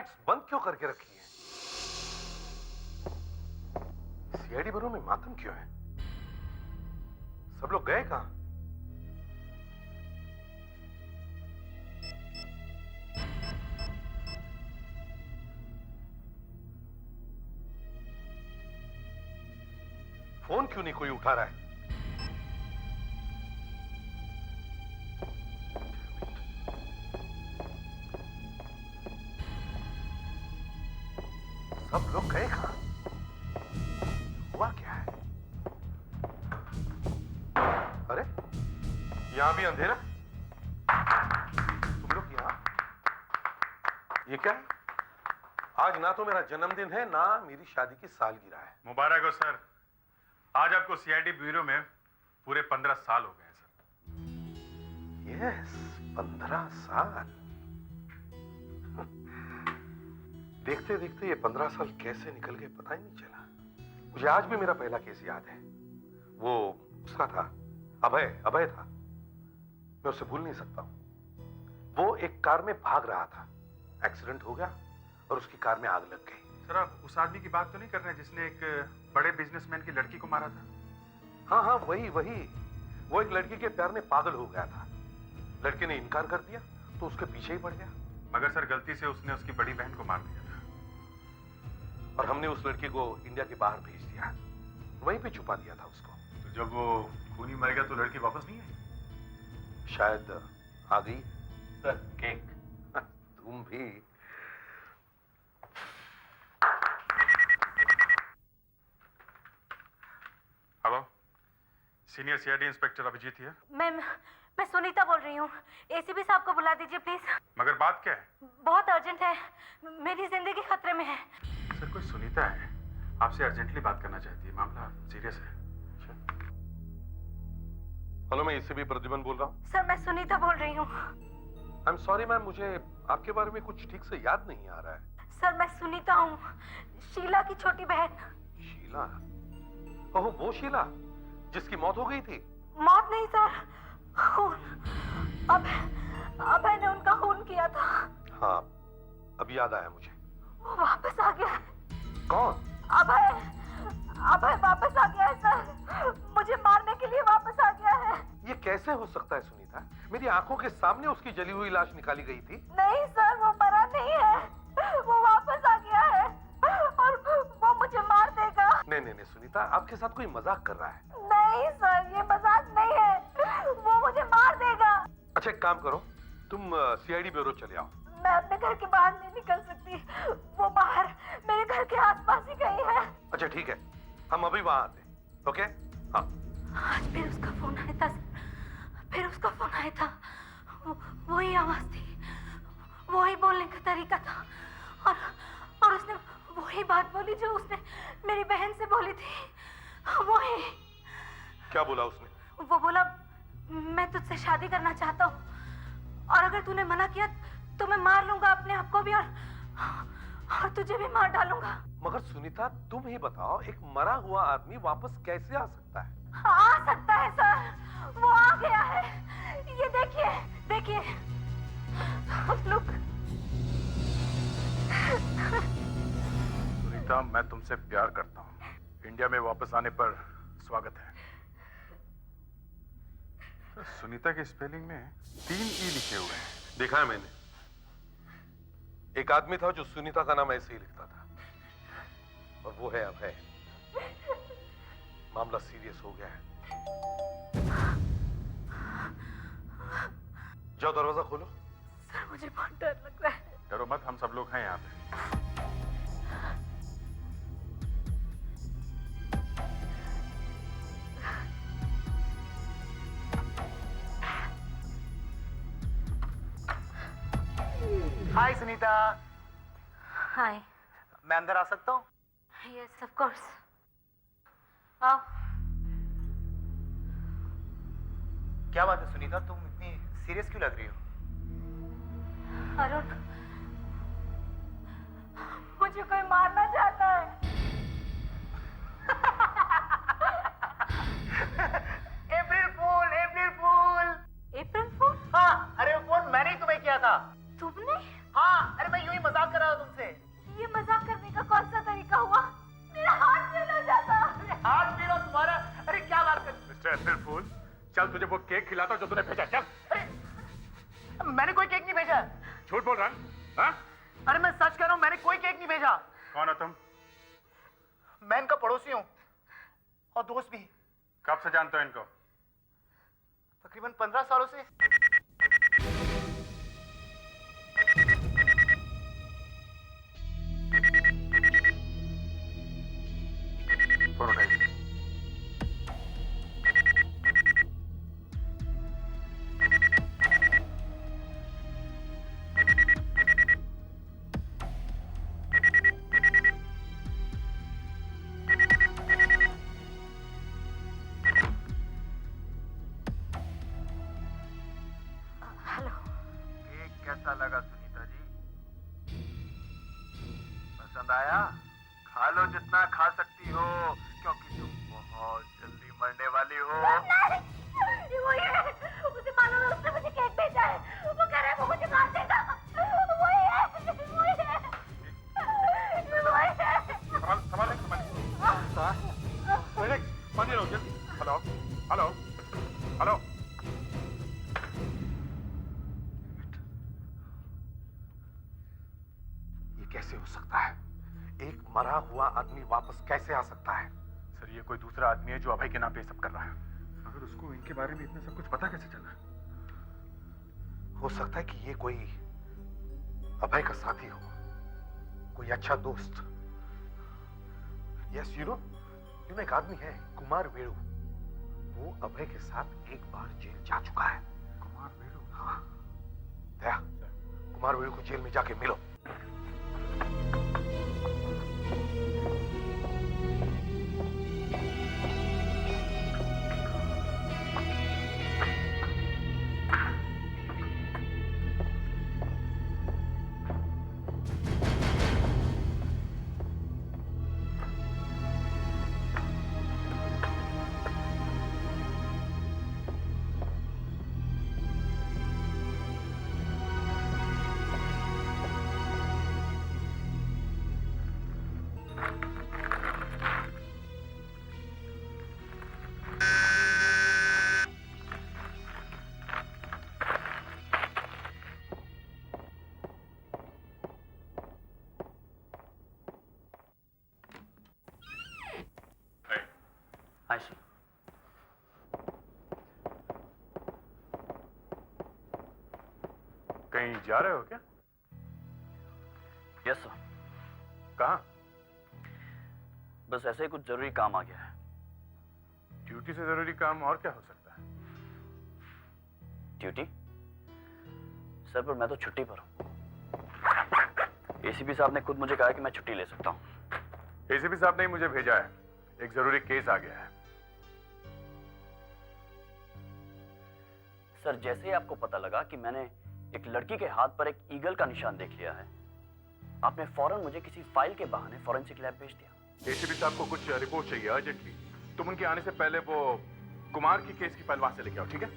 Lights बंद क्यों करके रखी है? सीआईडी ब्यूरो में मातम क्यों है? सब लोग गए कहां? फोन क्यों नहीं कोई उठा रहा है? सब लोग गए कहां? हुआ क्या है? अरे यहां भी अंधेरा। तुम लोग यहां? ये क्या है? आज ना तो मेरा जन्मदिन है ना मेरी शादी की सालगिरह है। मुबारक हो सर। आज आपको सीआईडी ब्यूरो में पूरे 15 साल हो गए हैं सर। यस, 15 साल। देखते देखते ये 15 साल कैसे निकल गए पता ही नहीं चला। मुझे आज भी मेरा पहला केस याद है। वो उसका था, अभय था। मैं उसे भूल नहीं सकता हूं। वो एक कार में भाग रहा था, एक्सीडेंट हो गया और उसकी कार में आग लग गई। सर आप उस आदमी की बात तो नहीं कर रहे हैं जिसने एक बड़े बिजनेसमैन की लड़की को मारा था? हाँ, वही। वो एक लड़की के प्यार में पागल हो गया था। लड़के ने इनकार कर दिया तो उसके पीछे ही पड़ गया। मगर सर गलती से उसने उसकी बड़ी बहन को मार दिया था। और हमने उस लड़की को इंडिया के बाहर भेज दिया, वहीं पे छुपा दिया था उसको। तो जब वो खूनी मर गया तो लड़की वापस नहीं आई? शायद आ गई। Sir cake. तुम भी। Hello, senior CID inspector Abhijeet है। मैं सुनीता बोल रही हूँ। एसीपी साहब को बुला दीजिए प्लीज। मगर बात क्या है? बहुत अर्जेंट है, मेरी जिंदगी खतरे में है। सर कोई सुनीता है, आपसे अर्जेंटली बात करना चाहती है, मामला सीरियस है। हेलो, मैं एसीपी प्रद्युमन बोल रहा हूँ। सर मैं सुनीता बोल रही हूँ। आई एम सॉरी मैम, मुझे आपके बारे में कुछ ठीक से याद नहीं आ रहा है। सर मैं सुनीता हूँ, शीला की छोटी बहन। शीला? ओह, वो शीला जिसकी मौत हो गई थी? मौत नहीं सर, खून। अभय ने उनका खून किया था। हाँ, अब याद आया मुझे। वो वापस आ गया है। कौन? अभय वापस आ गया है सर, मुझे मारने के लिए वापस आ गया है। ये कैसे हो सकता है सुनीता? मेरी आंखों के सामने उसकी जली हुई लाश निकाली गई थी। नहीं सर, वो मरा नहीं है, वो वापस आ गया है और वो मुझे मार देगा। नहीं सुनीता, आपके साथ कोई मजाक कर रहा है। नहीं सर, ये मजाक नहीं है, वो मुझे मार देगा। अच्छा एक काम करो, तुम सीआईडी ब्यूरो चले आओ। मैं अपने घर के बाहर नहीं निकल सकती, वो बाहर मेरे घर के आसपास ही कहीं है। अच्छा ठीक है, हम अभी वहां आते हैं। ओके? हाँ। आज फिर उसका फोन आया था सर, फिर उसका फोन आया था। वही आवाज थी, वही बोलने का तरीका था और उसने वही बात बोली जो उसने मेरी बहन से बोली थी। वही। क्या बोला उसने? वो बोला, मैं तुझसे शादी करना चाहता हूँ और अगर तूने मना किया तो मैं मार लूंगा अपने आप को भी और तुझे भी मार डालूंगा। मगर सुनीता, तुम ही बताओ, एक मरा हुआ आदमी वापस कैसे आ सकता है? आ सकता है सर, वो आ गया है। ये देखिए लोग। सुनीता, मैं तुमसे प्यार करता हूँ। इंडिया में वापस आने पर स्वागत है। सुनीता के स्पेलिंग में 3 ई लिखे हुए हैं। देखा है मैंने। एक आदमी था जो सुनीता का नाम ऐसे ही लिखता था, और वो है अभय। मामला सीरियस हो गया है। जाओ दरवाजा खोलो। सर मुझे बहुत डर लग रहा है। डरो मत, हम सब लोग हैं यहाँ पे। हाय सुनीता। हाय। मैं अंदर आ सकता हूँ? यस ऑफ कोर्स, आओ। क्या बात है सुनीता, तुम इतनी सीरियस क्यों लग रही हो? अरुण, मुझे कोई मारना चाहता है। अप्रैल फूल, अप्रैल फूल। अप्रैल फूल? हाँ, अरे वो फोन मैंने ही तुम्हें किया था। तुमने? हाँ, अरे मैं यूं ही मजाक कर रहा था तुमसे। मिस्टर अप्रैल फूल, चल तुझे वो केक खिलाता हूं जो तूने भेजा। चल। मैंने कोई केक नहीं भेजा। झूठ बोल रहा है? हाँ? अरे मैं सच कह रहा हूँ, मैंने कोई केक नहीं भेजा। कौन हो तुम? मैं इनका पड़ोसी हूँ और दोस्त भी। कब से जानते हो इनको? तकरीबन 15 सालों से। फोन उठाइए। हेलो। केक कैसा लगा सुनीता जी? पसंद आया? खा लो जितना खा सकती हो, क्योंकि तुम बहुत जल्दी मरने वाली हो। नहीं, वो ये है, उसे मालूम है उसने मुझे केक भेजा है। वो कह रहा है वो मुझे मार देगा। वो ही है, वो ही है, वो ही है। संभालिए। पानी लो जल्दी। Hello hello hello. ये कैसे हो सकता है? एक मरा हुआ आदमी वापस कैसे आ सकता है? सर, ये कोई दूसरा आदमी है जो अभय के नाम पे सब कर रहा है। मगर उसको इनके बारे में इतना सब कुछ पता कैसे चला? हो सकता है कि ये कोई अभय का साथी हो, कोई अच्छा दोस्त। यस, यू नो एक आदमी है कुमार वेणु, वो अभय के साथ एक बार जेल जा चुका है। कुमार वेणु? हाँ दया, कुमार वेणु को जेल में जाके मिलो। आशी, कहीं जा रहे हो क्या? Yes sir. कहाँ? बस ऐसे ही कुछ जरूरी काम आ गया है। ड्यूटी से जरूरी काम और क्या हो सकता है? ड्यूटी? सर पर मैं तो छुट्टी पर हूँ। एसीपी साहब ने खुद मुझे कहा है कि मैं छुट्टी ले सकता हूँ। एसीपी साहब ने ही मुझे भेजा है, एक जरूरी केस आ गया है। सर, जैसे ही आपको पता लगा कि मैंने एक लड़की के हाथ पर एक ईगल का निशान देख लिया है, आपने फौरन मुझे किसी फाइल के बहाने फॉरेंसिक लैब भेज दिया। एसीपी साहब को कुछ रिपोर्ट चाहिए अर्जेंटली। तुम उनके आने से पहले वो कुमार की केस की फाइल वहां से लेके आओ, ठीक है?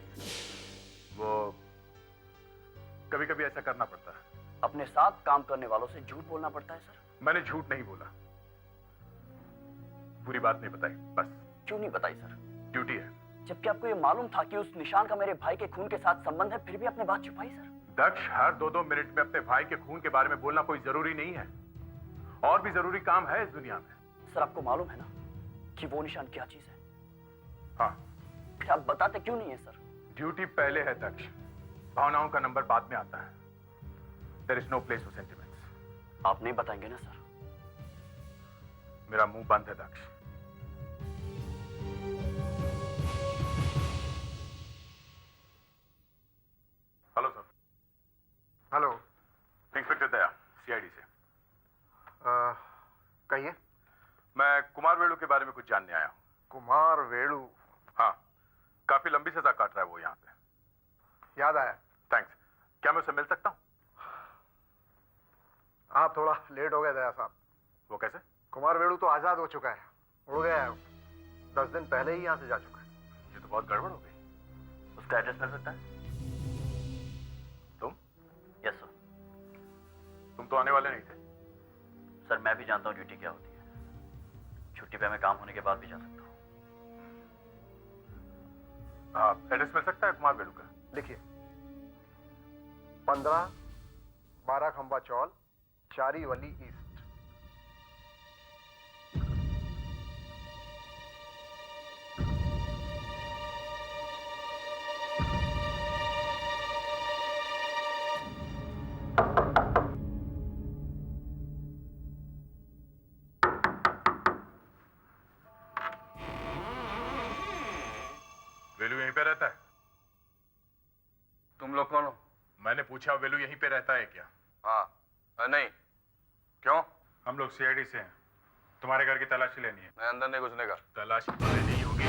वो कभी कभी ऐसा करना पड़ता है। अपने साथ काम करने वालों से झूठ बोलना पड़ता है सर। मैंने झूठ नहीं बोला, पूरी बात नहीं बताई बस। क्यों नहीं बताई सर? ड्यूटी है। जबकि आपको ये मालूम था कि उस निशान का मेरे भाई के खून के साथ संबंध है, फिर भी आपने बात छुपाई सर। दक्ष, हर 2-2 मिनट में अपने भाई के खून के बारे में बोलना कोई जरूरी नहीं है। और भी जरूरी काम है इस दुनिया में। सर, आपको मालूम है ना कि वो निशान क्या चीज है? हाँ। फिर आप बताते क्यों नहीं है सर? ड्यूटी पहले है दक्ष, भावनाओं का नंबर बाद में आता है। There is no place for sentiments. आप नहीं बताएंगे ना सर? मेरा मुंह बंद है Daksh. Hello sir. Hello. Inspector Daya, CID से। कहिए। मैं कुमार वेणु के बारे में कुछ जानने आया हूँ। कुमार वेणु? हाँ, काफी लंबी सजा काट रहा है वो यहाँ पे। याद आया। थैंक्स। क्या मैं उससे मिल सकता हूँ? आप थोड़ा लेट हो गए दया साहब। वो कैसे? कुमार वेणु तो आजाद हो चुका है, उड़ गया है। 10 दिन पहले ही यहाँ से जा चुका है। ये तो बहुत गड़बड़ हो गई। उसका एड्रेस मिल सकता है? तुम? Yes sir. तुम तो आने वाले नहीं थे। सर, मैं भी जानता हूँ ड्यूटी क्या होती है। छुट्टी पे मैं काम होने के बाद भी जा सकता हूँ। एड्रेस मिल सकता है कुमार वेलू का? लिखिए 15 12 खंबा चौल, चारी वली ईस्ट। वेलू यहीं पे रहता है? तुम लोग कौन हो? मैंने पूछा वेलू यहीं पे रहता है क्या? हाँ नहीं, क्यों? हम लोग सीआईडी से हैं, तुम्हारे घर की तलाशी लेनी है। मैं अंदर नहीं घुसने का। तलाशी तो लेनी ही होगी।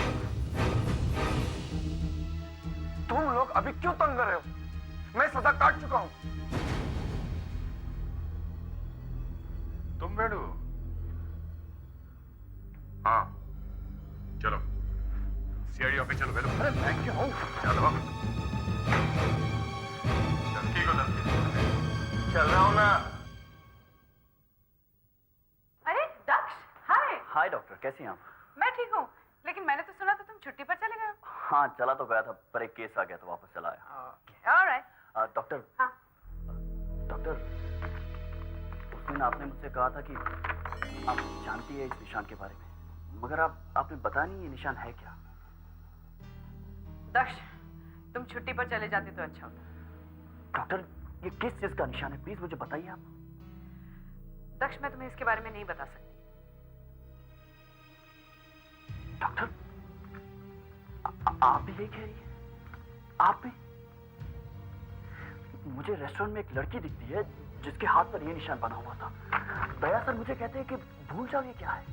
तुम लोग अभी क्यों तंग कर रहे हो? मैं सजा काट चुका हूं। तुम वेलू? हाँ। चलो सीआईडी ऑफिस चलो वेलू। अरे मैं क्यों हूं? चलो धमकी को धमकी। चल रहा हूं ना। अरे दक्ष, हाय। हाय डॉक्टर, कैसी हैं आप? मैं ठीक हूँ, लेकिन मैंने तो सुना था तुम छुट्टी पर चले गए हो। हाँ, चला तो गया था पर एक केस आ गया तो वापस चला आया। ऑलराइट। डॉक्टर। हाँ। डॉक्टर, उस दिन आपने मुझसे कहा था कि आप जानती है इस निशान के बारे में, मगर आपने बताया नहीं ये निशान है क्या। दक्ष, तुम छुट्टी पर चले जाते तो अच्छा होता। डॉक्टर, ये किस चीज का निशान है, प्लीज मुझे बताइए आप। दक्ष, मैं तुम्हें इसके बारे में नहीं बता सकती। डॉक्टर, आप भी यही कह रही है? आप भी? मुझे रेस्टोरेंट में एक लड़की दिखती है जिसके हाथ पर ये निशान बना हुआ था। दया सर मुझे कहते हैं कि भूल जाओ ये क्या है।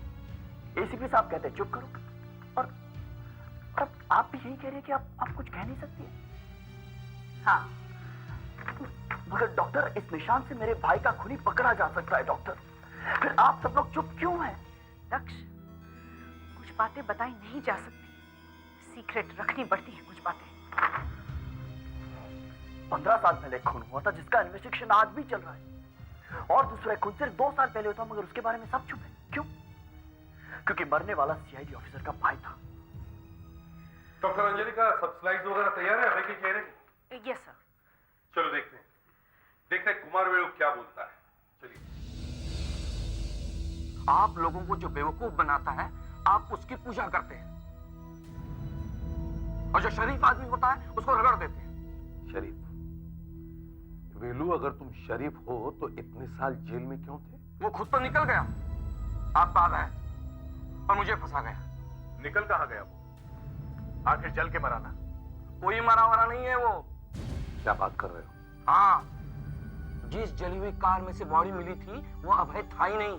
एसीपी साहब कहते हैं चुप करो। और आप भी यही कह रही है कि आप कुछ कह नहीं सकती है। हाँ। मगर डॉक्टर, इस निशान से मेरे भाई का खूनी पकड़ा जा सकता है डॉक्टर। फिर आप सब लोग चुप क्यों हैं? दक्ष, कुछ बातें बताई नहीं जा सकती, सीक्रेट रखनी पड़ती है कुछ बातें। 15 साल पहले खून हुआ था जिसका इन्वेस्टिगेशन आज भी चल रहा है, और दूसरा खून सिर्फ 2 साल पहले हुआ, मगर उसके बारे में सब चुप है। क्यों? क्योंकि मरने वाला सीआईडी ऑफिसर का भाई था। डॉक्टर अंजलि का सब स्लाइड्स वगैरह तैयार है अभय के चेहरे की? Yes sir. चलो देखते हैं कुमार वेणु क्या बोलता है। चलिए। आप लोगों को जो बेवकूफ बनाता है, आप उसकी पूजा करते हैं, और जो शरीफ आदमी होता है उसको रगड़ देते हैं। शरीफ? वेलू, अगर तुम शरीफ हो तो इतने साल जेल में क्यों थे? वो खुद तो निकल गया, आप पास आए और मुझे फंसा गया। निकल कहाँ गया वो? आखिर जल के मरा ना? कोई मरा वरा नहीं है वो। क्या बात कर रहे हो? हाँ, जिस जली हुई कार में से बॉडी मिली थी वो अभय था ही नहीं,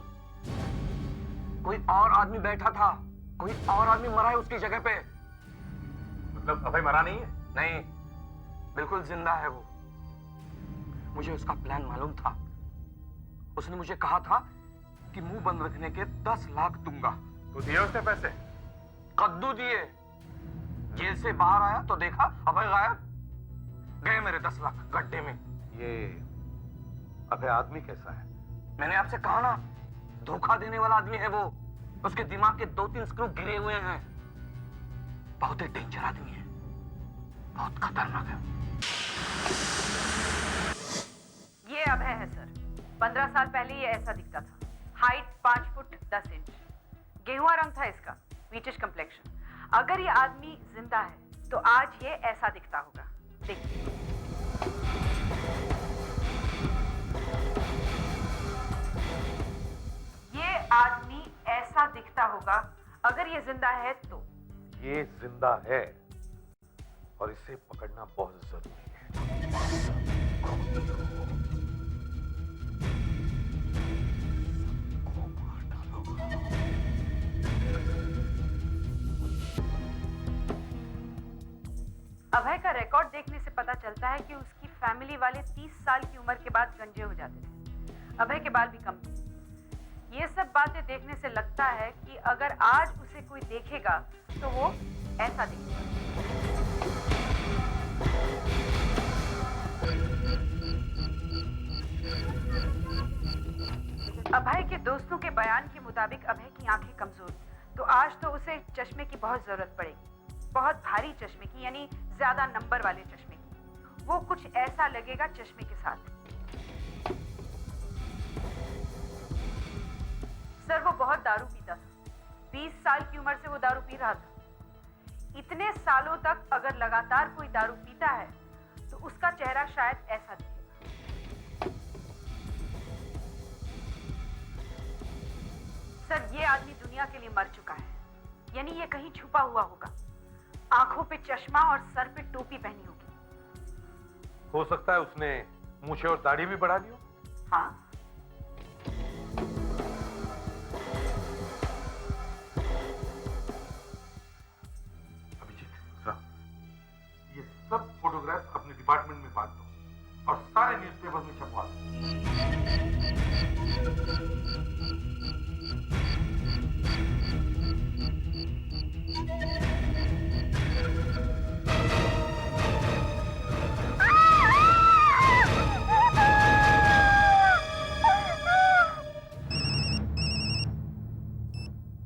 कोई और आदमी बैठा था, कोई और आदमी मरा है उसकी जगह पे। मतलब अभय मरा नहीं है? नहीं, बिल्कुल जिंदा है वो। मुझे उसका प्लान मालूम था। उसने मुझे कहा था कि मुंह बंद रखने के 10 लाख दूंगा। तो दिए उसने पैसे? कद्दू दिए। जेल से बाहर आया तो देखा अभय गायब। गए मेरे 10 लाख गड्ढे में। ये अभय आदमी कैसा है? मैंने आपसे कहा ना, धोखा देने वाला आदमी है वो। उसके दिमाग के 2-3 स्क्रू गिरे हुए हैं। बहुत ही डेंजर आदमी है, बहुत खतरनाक है। ये अभय है सर। 15 साल पहले ये ऐसा दिखता था। हाइट 5 फुट 10 इंच, गेहुआ रंग था इसका, व्हीटिश कंप्लेक्शन। अगर ये आदमी जिंदा है तो आज ये ऐसा दिखता होगा। देखिए। ये आदमी ऐसा दिखता होगा अगर ये जिंदा है तो। ये जिंदा है और इसे पकड़ना बहुत जरूरी है। अभय का रिकॉर्ड देखने से पता चलता है कि उसकी फैमिली वाले 30 साल की उम्र के बाद गंजे हो जाते थे। अभय के बाल भी कम थे। ये सब बातें देखने से लगता है कि अगर आज उसे कोई देखेगा तो वो ऐसा दिखेगा। अभय के दोस्तों के बयान के मुताबिक अभय की आंखें कमजोर, तो आज तो उसे चश्मे की बहुत जरूरत पड़ेगी। बहुत भारी चश्मे की, यानी ज्यादा नंबर वाले चश्मे की। वो कुछ ऐसा लगेगा चश्मे के साथ। सर वो बहुत दारू पीता था। 20 साल की उम्र से वो दारू पी रहा था। इतने सालों तक अगर लगातार कोई दारू पीता है तो उसका चेहरा शायद ऐसा दिखेगा। सर ये आदमी दुनिया के लिए मर चुका है, यानी ये कहीं छुपा हुआ होगा। आंखों पे चश्मा और सर पे टोपी पहनी होगी। हो सकता है उसने मूछें और दाढ़ी भी बढ़ा ली हो। हाँ। अभिजीत, ये सब फोटोग्राफ्स अपने डिपार्टमेंट में बांट दो और सारे न्यूज़पेपर में छपवा दो।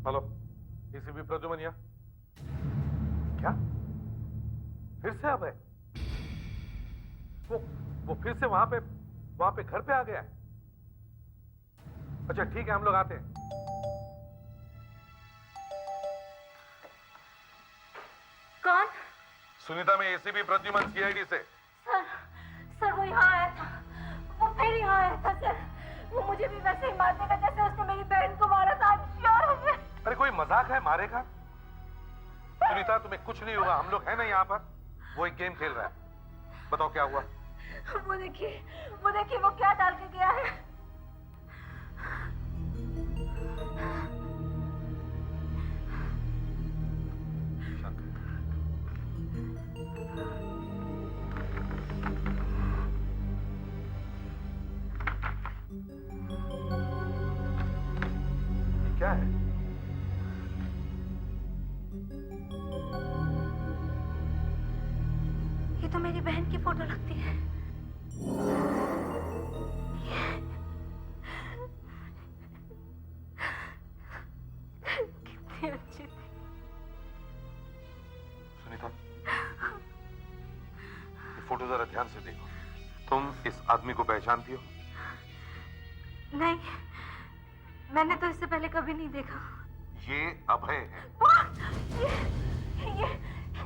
Hello, ACP Pradyuman. क्या फिर से अब है? वो फिर से वहां पे घर पे आ गया है? अच्छा ठीक है, हम लोग आते हैं। कौन? सुनीता में एसीपी प्रद्युमन, सीआईडी से। सर वो यहाँ आया था। वो फिर यहाँ आया था सर। वो मुझे भी वैसे ही मार देगा जैसे उसने मेरी बहन को मारा था। अरे कोई मजाक है, मारेगा? सुनीता तुम्हें कुछ नहीं होगा, हम लोग हैं ना यहाँ पर। वो एक गेम खेल रहा है। बताओ क्या हुआ? वो देखिए वो क्या डाल के गया है। क्या है? ये तो मेरी बहन की फोटो लगती है। कितनी अच्छी थी। सुनीता, ये फोटो जरा ध्यान से देखो। तुम इस आदमी को पहचानती हो? नहीं, मैंने तो इससे पहले कभी नहीं देखा। ये अभय है।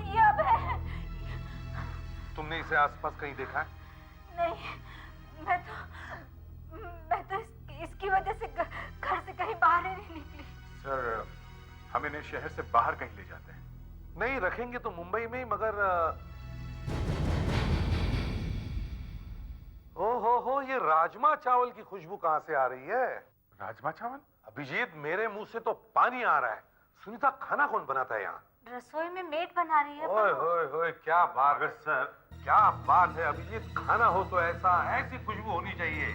ये अभय है। तुमने इसे आसपास कहीं देखा है? नहीं, मैं तो इसकी वजह से घर से कहीं बाहर ही नहीं निकली। सर हम इन्हें शहर से बाहर कहीं ले जाते हैं। नहीं, रखेंगे तो मुंबई में ही, मगर हो ये राजमा चावल की खुशबू कहां से आ रही है? राजमा चावल? अभिजीत, मेरे मुंह से तो पानी आ रहा है। सुनीता, खाना कौन बनाता है यहाँ? रसोई में मेड बना रही है। ओए होए होए, क्या बात है सर, क्या बात है अभिजीत। खाना हो तो ऐसी खुशबू होनी चाहिए,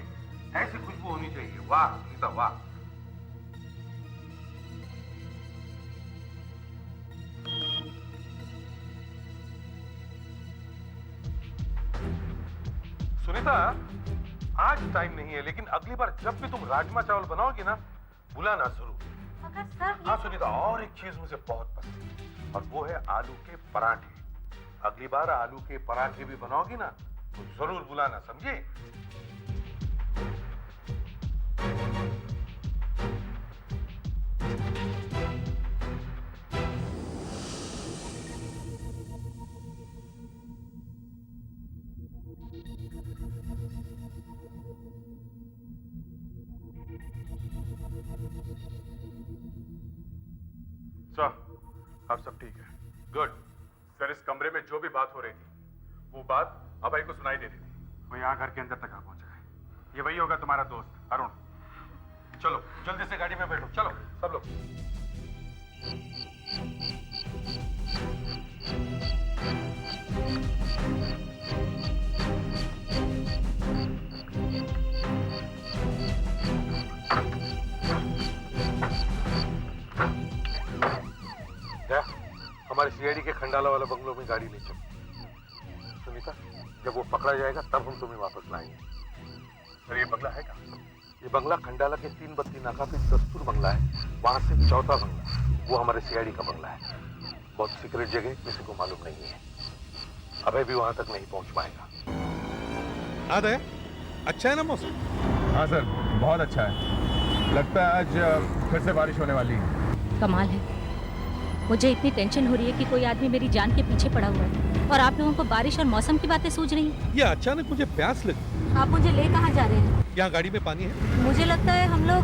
ऐसी खुशबू होनी चाहिए। वाह सुनीता, वाह। सुनीता, आज टाइम नहीं है, लेकिन अगली बार जब भी तुम राजमा चावल बनाओगी ना, बुलाना जरूर। मगर सर हाँ सुनीता, और एक चीज मुझे बहुत पसंद है, और वो है आलू के पराठे। अगली बार आलू के पराठे भी बनाओगी ना तो जरूर बुलाना, समझे? सर अब सब ठीक है। गुड। सर इस कमरे में जो भी बात हो रही थी वो बात अभय को सुनाई दे रही थी। वो यहाँ घर के अंदर तक आ पहुंचा है। ये वही होगा तुम्हारा दोस्त अरुण। चलो जल्दी से गाड़ी में बैठो, चलो सब लोग। हमारे सीआईडी के खंडाला वाला बंगलों में गाड़ी ले चलो। सुनीता, जब वो पकड़ा जाएगा तब हम तुम्हें वापस लाएंगे। सर ये बंगला है कहाँ? ये बंगला खंडाला के 3 बत्ती नाका पे दस्तूर बंगला है, वहां से चौथा बंगला, वो हमारे सीआईडी का बंगला है। बहुत सीक्रेट जगह, किसी को मालूम नहीं है। अभय भी वहां तक नहीं पहुंच पाएगा। आदे, अच्छा है ना मौसम? हाँ सर, बहुत अच्छा है। लगता है आज फिर से बारिश होने वाली है। कमाल है, मुझे इतनी टेंशन हो रही है कि कोई आदमी मेरी जान के पीछे पड़ा हुआ है और आप लोगों को बारिश और मौसम की बातें सूझ रही हैं। ये अचानक मुझे प्यास लगी। आप मुझे ले कहाँ जा रहे हैं? यहाँ गाड़ी में पानी है। मुझे लगता है हम लोग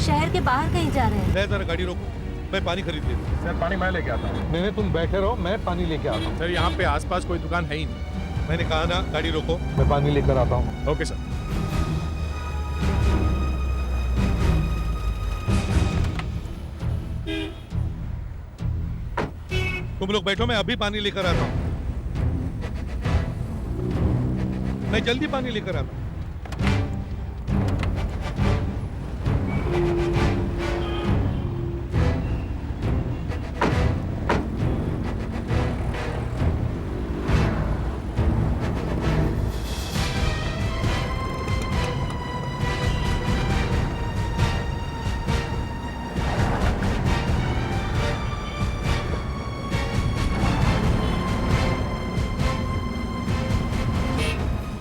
शहर के बाहर कहीं जा रहे हैं। ले जरा गाड़ी रोको, मैं पानी खरीद लेता हूँ। सर पानी मैं लेके आता हूँ। नहीं, तुम बैठे रहो, मैं पानी लेके आता हूँ। सर यहाँ पे आसपास कोई दुकान है ही नहीं। मैंने कहा ना गाड़ी रोको। मैं पानी लेकर आता हूँ। Okay sir. तुम लोग बैठो, मैं अभी पानी लेकर आता हूँ। मैं जल्दी पानी लेकर आता हूँ।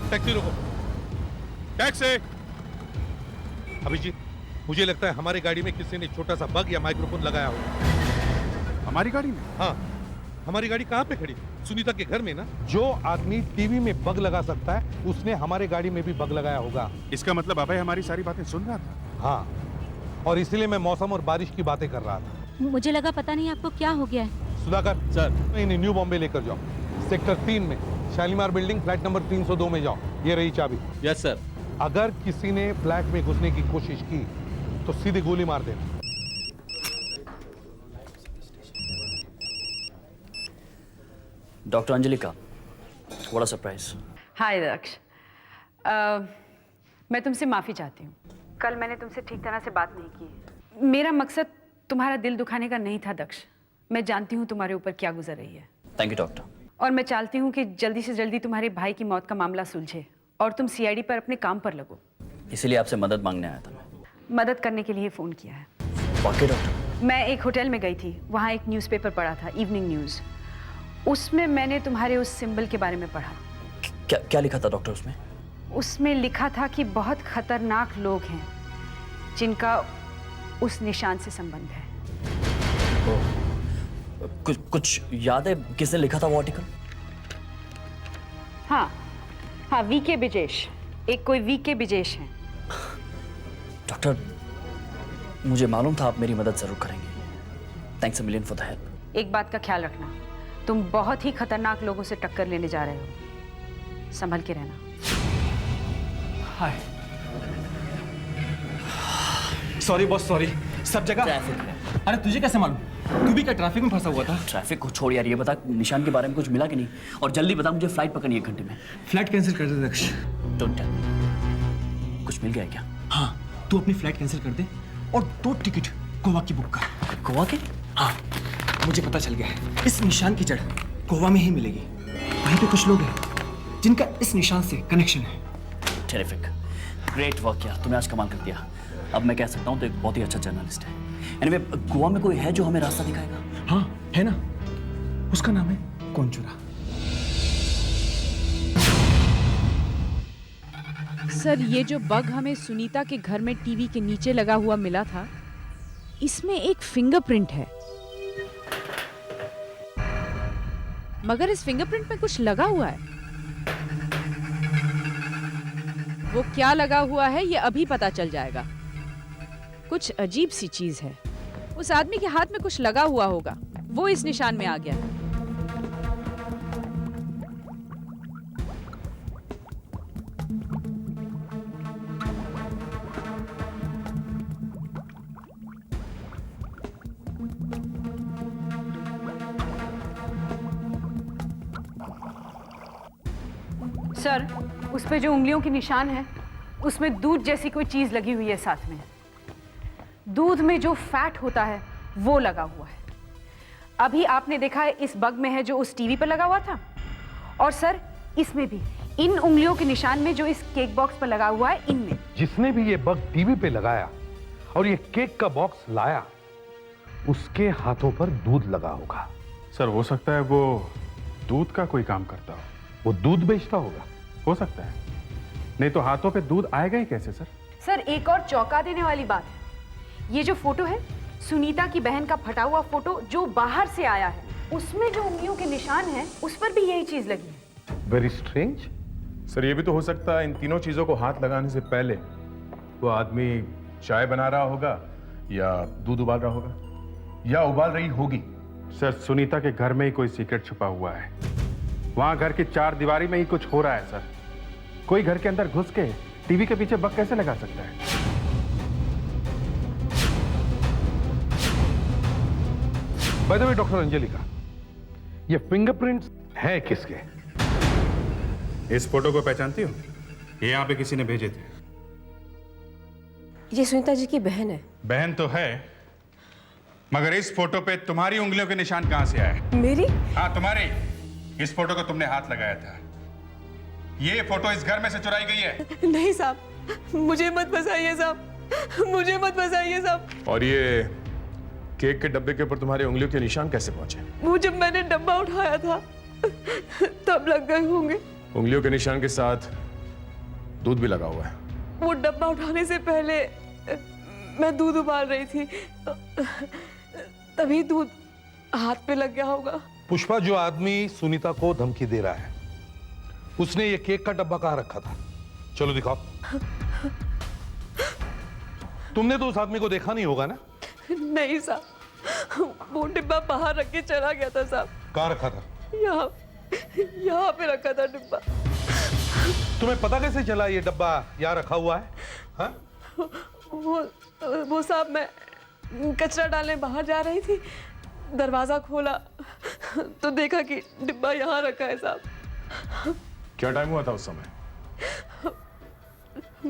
टैक्सी रोको, टैक्सी। अभिजीत, मुझे लगता है हमारी गाड़ी में किसी ने छोटा सा बग या माइक्रोफोन लगाया होगा। हमारी गाड़ी में? हाँ, हमारी गाड़ी कहाँ पे खड़ी? सुनीता के घर में ना। जो आदमी टीवी में बग लगा सकता है, उसने हमारे गाड़ी में भी बग लगाया होगा। इसका मतलब अभय हमारी सारी बातें सुन रहा था। हाँ, और इसीलिए मैं मौसम और बारिश की बातें कर रहा था। मुझे लगा पता नहीं आपको क्या हो गया है। सुधाकर सर, इन्हें न्यू बॉम्बे लेकर जाओ। सेक्टर 3 में शालीमार बिल्डिंग, फ्लैट नंबर 302 में जाओ। ये रही चाबी। Yes sir. अगर किसी ने फ्लैट में घुसने की कोशिश की तो सीधे गोली मार देना। डॉक्टर अंजलि का बड़ा सरप्राइज। हाय दक्ष, मैं तुमसे माफ़ी चाहती हूँ। कल मैंने तुमसे ठीक तरह से बात नहीं की। मेरा मकसद तुम्हारा दिल दुखाने का नहीं था दक्ष। मैं जानती हूँ तुम्हारे ऊपर क्या गुजर रही है। Thank you doctor. और मैं चाहती हूँ कि जल्दी से जल्दी तुम्हारे भाई की मौत का मामला सुलझे और तुम सीआईडी पर अपने काम पर लगो। इसीलिए आपसे मदद मांगने आया था मैं। मदद करने के लिए फ़ोन किया है। वाकई डॉक्टर? मैं एक होटल में गई थी, वहाँ एक न्यूज़पेपर पढ़ा था, इवनिंग न्यूज़। उसमें मैंने तुम्हारे उस सिंबल के बारे में पढ़ा। क्या क्या लिखा था डॉक्टर उसमें? उसमें लिखा था कि बहुत खतरनाक लोग हैं जिनका उस निशान से संबंध है। कुछ याद है किसने लिखा था वो आर्टिकल? हाँ, वीके बिजेश। एक कोई वीके बिजेश है। डॉक्टर, मुझे मालूम था आप मेरी मदद जरूर करेंगे। Thanks a million for the help. एक बात का ख्याल रखना, तुम बहुत ही खतरनाक लोगों से टक्कर लेने जा रहे हो। संभल के रहना। हाय। Sorry boss, sorry. सब जगह ट्रैफिक है। अरे तुझे कैसे मालूम? तू भी क्या ट्रैफिक में फंसा हुआ था? ट्रैफिक को छोड़ यार, ये बता निशान के बारे में कुछ मिला कि नहीं? और जल्दी बता, मुझे फ्लाइट पकड़नी है 1 घंटे में। फ्लाइट कैंसिल कर दे दक्ष। Don't tell me. कुछ मिल गया है क्या? हाँ, तू अपनी फ्लाइट कैंसिल कर दे और 2 टिकट गोवा की बुक कर। गोवा के? हाँ, मुझे पता चल गया है। इस निशान की जड़ गोवा में ही मिलेगी। वहीं पे कुछ लोग हैं जिनका इस निशान से कनेक्शन है। टेरिफिक, ग्रेट वर्क यार, तुमने आज कमाल कर दिया। अब मैं कह सकता हूँ तो एक बहुत ही अच्छा जर्नलिस्ट है। एनीवे, गोवा में कोई है जो हमें रास्ता दिखाएगा? हाँ है ना, उसका नाम है कोंचुरा। सर, ये जो बग हमें सुनीता के घर में टीवी के नीचे लगा हुआ मिला था, इसमें एक फिंगरप्रिंट है। मगर इस फिंगरप्रिंट में कुछ लगा हुआ है। वो क्या लगा हुआ है ये अभी पता चल जाएगा। कुछ अजीब सी चीज है। उस आदमी के हाथ में कुछ लगा हुआ होगा, वो इस निशान में आ गया। सर, उस पे जो उंगलियों के निशान है, उसमें दूध जैसी कोई चीज लगी हुई है साथ में। दूध में जो फैट होता है वो लगा हुआ है। अभी आपने देखा है इस बग में है जो उस टीवी पर लगा हुआ था, और सर इसमें भी इन उंगलियों के निशान में जो इस केक बॉक्स पर लगा हुआ है, इनमें। जिसने भी ये बग टीवी पे लगाया और ये केक का बॉक्स लाया, उसके हाथों पर दूध लगा होगा। सर हो सकता है वो दूध का कोई काम करता हो। वो दूध बेचता होगा। हो सकता है, नहीं तो हाथों पे दूध आएगा ही कैसे सर? सर एक और चौंका देने वाली बात है, ये जो फोटो है सुनीता की बहन का फटा हुआ फोटो जो बाहर से आया है, उसमें जो उंगलियों के निशान हैं उस पर भी यही चीज लगी है। Very strange. सर ये भी तो हो सकता है इन तीनों चीजों को हाथ लगाने से पहले वो आदमी चाय बना रहा होगा या दूध उबाल रहा होगा या उबाल रही होगी। सर सुनीता के घर में ही कोई सीक्रेट छुपा हुआ है। वहां घर की चार दीवारी में ही कुछ हो रहा है सर। कोई घर के अंदर घुस के टीवी के पीछे बग कैसे लगा सकता है? By the way doctor Anjalika, ये फिंगरप्रिंट्स हैं किसके? इस फोटो को पहचानती हो? ये यहाँ पे किसी ने भेजे थे। ये सुनीता जी की बहन है। बहन तो है, मगर इस फोटो पे तुम्हारी उंगलियों के निशान कहां से आए? मेरी? हाँ तुम्हारी। इस फोटो को तुमने हाथ लगाया था। ये फोटो इस घर में से चुराई गई है। नहीं साहब, मुझे मत फंसाइए साहब, मुझे मत फंसाइए साहब। और ये केक के डब्बे के ऊपर तुम्हारी उंगलियों के निशान कैसे पहुंचे? वो जब मैंने डब्बा उठाया था तब लग गए होंगे। उंगलियों के निशान के साथ दूध भी लगा हुआ है। वो डब्बा उठाने से पहले मैं दूध उबाल रही थी, तभी दूध हाथ पे लग गया होगा। पुष्पा, जो आदमी सुनीता को धमकी दे रहा है, उसने ये केक का डब्बा कहाँ रखा था? चलो दिखाओ। तुमने तो उस आदमी को देखा नहीं होगा ना? नहीं साहब, वो डिब्बा बाहर रख के चला गया था साहब। कहाँ रखा था? यहाँ पे रखा था डिब्बा। तुम्हें पता कैसे चला ये डब्बा यहाँ रखा हुआ है? हाँ? वो साहब, मैं कचरा डालने बाहर जा रही थी, दरवाजा खोला तो देखा कि डिब्बा यहाँ रखा है साहब। क्या टाइम हुआ था उस समय?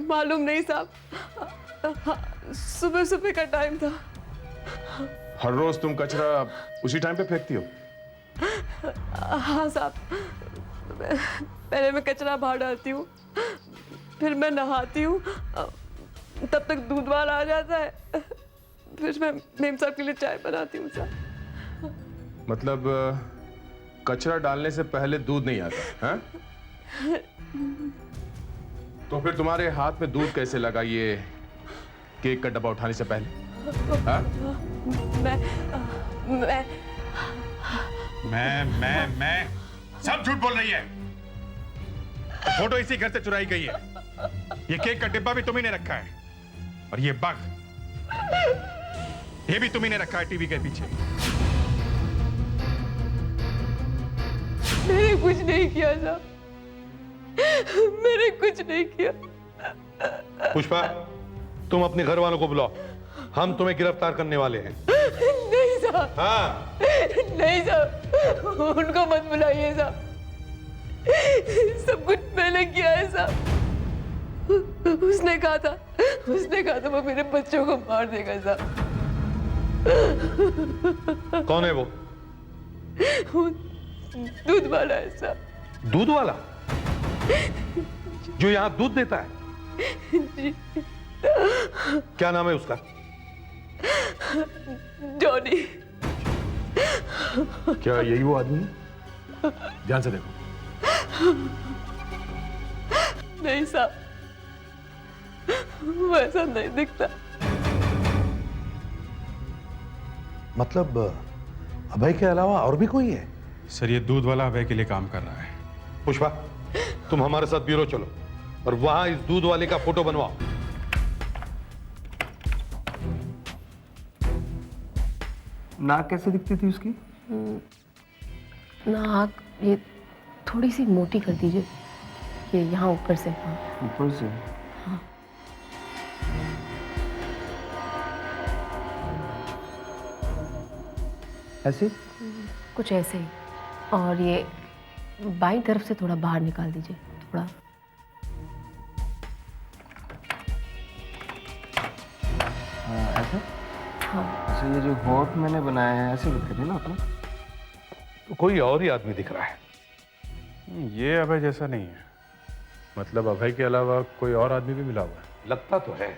मालूम नहीं साहब, सुबह सुबह का टाइम था। हर रोज तुम कचरा उसी टाइम पे फेंकती हो? हाँ साहब, पहले मैं कचरा बाहर डालती हूँ, फिर मैं नहाती हूँ, तब तक दूध वाला आ जाता है, फिर मैं मेम साहब के लिए चाय बनाती हूँ साहब। मतलब कचरा डालने से पहले दूध नहीं आता है? तो फिर तुम्हारे हाथ में दूध कैसे लगा ये केक का डब्बा उठाने से पहले? मैं सब झूठ बोल रही है। फोटो इसी घर से चुराई गई है। ये केक का डिब्बा भी तुम्ही ने रखा है, और ये बग, ये भी तुम्ही ने रखा है टीवी के पीछे। मैंने कुछ नहीं किया साहब, मैंने कुछ नहीं किया। पुष्पा, तुम अपने घर वालों को बुलाओ, हम तुम्हें गिरफ्तार करने वाले हैं। नहीं साहब। हाँ? नहीं साहब, उनको मत बुलाइए साहब, सब कुछ मैंने किया है साहब। उसने कहा था वो मेरे बच्चों को मार देगा साहब। कौन है वो? दूध वाला है साहब। दूध वाला? जो यहाँ दूध देता है? जी। क्या नाम है उसका? जॉनी। क्या यही वो आदमी है? ध्यान से देखो। नहीं साहब, वैसा नहीं दिखता। मतलब अभय के अलावा और भी कोई है? सर ये दूध वाला अभय के लिए काम कर रहा है। पुष्पा, तुम हमारे साथ ब्यूरो चलो और वहां इस दूध वाले का फोटो बनवाओ। नाक कैसे दिखती थी उसकी? नाक ये थोड़ी सी मोटी कर दीजिए, ये यहाँ ऊपर से। हाँ, ऊपर से? हाँ। ऐसे? कुछ ऐसे ही। और ये बाईं तरफ से थोड़ा बाहर निकाल दीजिए, थोड़ा। हाँ, ऐसा? हाँ। अच्छा, ये जो होठ मैंने बनाया है ऐसे दिख रहे ना अपना? तो कोई और ही आदमी दिख रहा है। ये अभय जैसा नहीं है। मतलब अभय के अलावा कोई और आदमी भी मिला हुआ है? लगता तो है।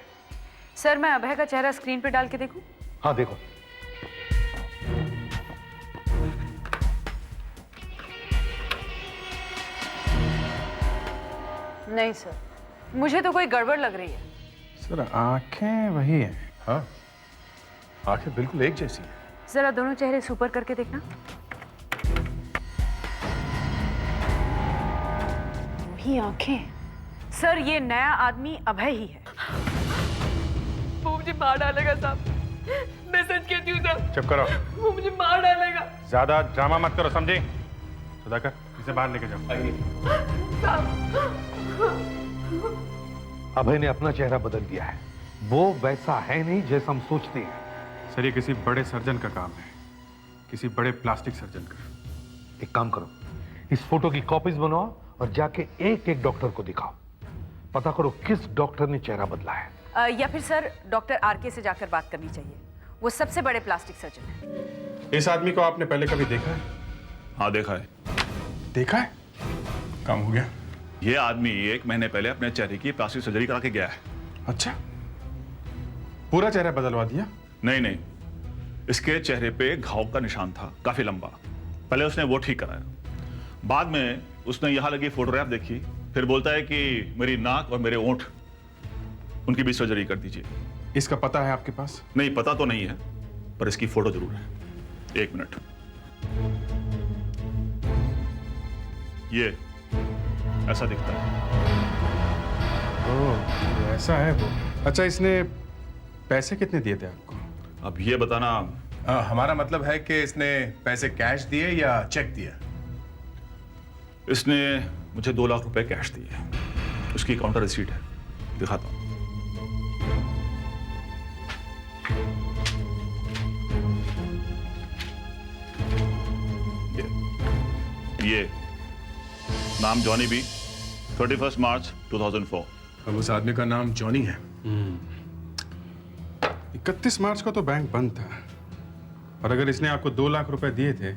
सर मैं अभय का चेहरा स्क्रीन पे डाल के देखूं? हाँ देखो। नहीं सर, मुझे तो कोई गड़बड़ लग रही है। सर आंखें वही हैं। हाँ, आंखें बिल्कुल एक जैसी हैं। जरा दोनों चेहरे सुपर करके देखना। वही आंखें। सर ये नया आदमी अभय ही है। वो मुझे मार डालेगा साहब, मैं सच कहती हूँ साहब। चुप करो, वो मुझे मार डालेगा ज्यादा ड्रामा मत करो, समझे? सुधाकर, इसे बाहर लेके जाओ। अभय ने अपना चेहरा बदल दिया है, वो वैसा है नहीं जैसा हम सोचते हैं। सर ये किसी बड़े सर्जन का काम है, किसी बड़े प्लास्टिक सर्जन का। एक काम करो, इस फोटो की कॉपीज बनवाओ और जाके एक एक डॉक्टर को दिखाओ, पता करो किस डॉक्टर ने चेहरा बदला है। या फिर सर डॉक्टर आरके से जाकर बात करनी चाहिए, वो सबसे बड़े प्लास्टिक सर्जन है। इस आदमी को आपने पहले कभी देखा है? हाँ देखा है। देखा है? काम हो गया। ये आदमी 1 महीने पहले अपने चेहरे की प्लास्टिक सर्जरी करा के गया है। अच्छा, पूरा चेहरा बदलवा दिया? नहीं, इसके चेहरे पे घाव का निशान था, काफी लंबा। पहले उसने वो ठीक कराया, बाद में उसने यहाँ लगी फोटोग्राफ देखी, फिर बोलता है कि मेरी नाक और मेरे ओंठ, उनकी भी सर्जरी कर दीजिए। इसका पता है आपके पास? नहीं, पता तो नहीं है, पर इसकी फोटो जरूर है। 1 मिनट। ये ऐसा दिखता है। ओह, ऐसा है वो। अच्छा, इसने पैसे कितने दिए थे आपको? अब ये बताना। हमारा मतलब है कि इसने पैसे कैश दिए या चेक दिया? इसने मुझे 2 लाख रुपए कैश दिए। उसकी काउंटर रिसीट है, दिखाता हूं। ये नाम जॉनी बी, 31 मार्च 2004। अब उस आदमी का नाम जॉनी है। 31 मार्च को तो बैंक बंद था, और अगर इसने आपको 2 लाख रुपए दिए थे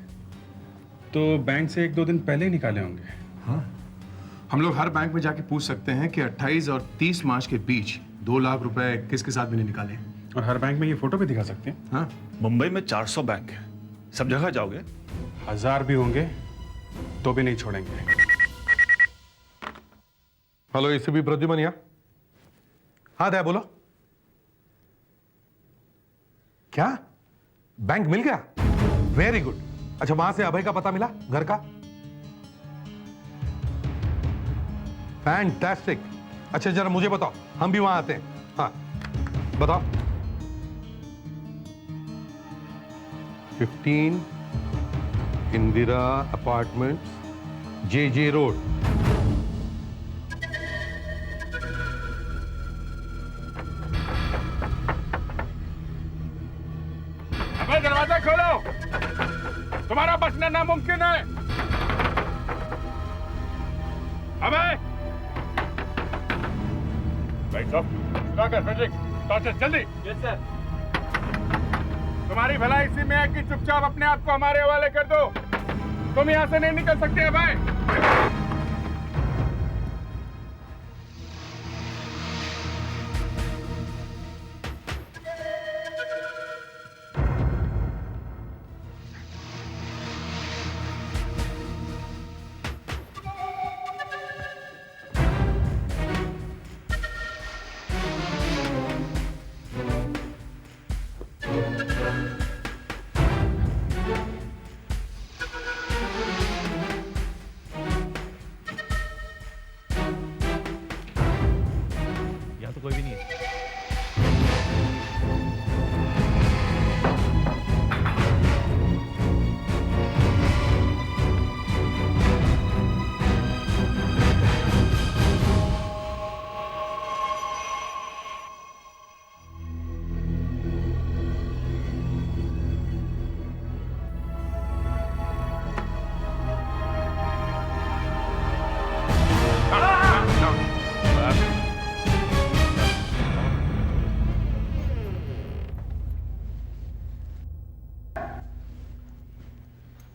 तो बैंक से 1-2 दिन पहले ही निकाले होंगे। हाँ, हम लोग हर बैंक में जाके पूछ सकते हैं कि 28 और 30 मार्च के बीच 2 लाख रुपए किस किस आदमी ने निकाले, और हर बैंक में ये फोटो भी दिखा सकते हैं। हाँ, मुंबई में 400 बैंक है, सब जगह जाओगे? 1000 भी होंगे तो भी नहीं छोड़ेंगे। हेलो, एसीपी प्रद्युमन यहाँ। हाँ दया, बोलो। क्या बैंक मिल गया? Very good. अच्छा, वहां से अभय का पता मिला, घर का? फैंटास्टिक। अच्छा जरा मुझे बताओ, हम भी वहां आते हैं। हाँ बताओ। 15 इंदिरा अपार्टमेंट्स, JJ रोड। अबे दरवाजा खोलो, तुम्हारा बचना नामुमकिन है। अबे जल्दी। Yes sir. तुम्हारी भलाई इसी में है कि चुपचाप अपने आप को हमारे हवाले कर दो। तुम यहां से नहीं निकल सकते भाई। कोई भी नहीं है।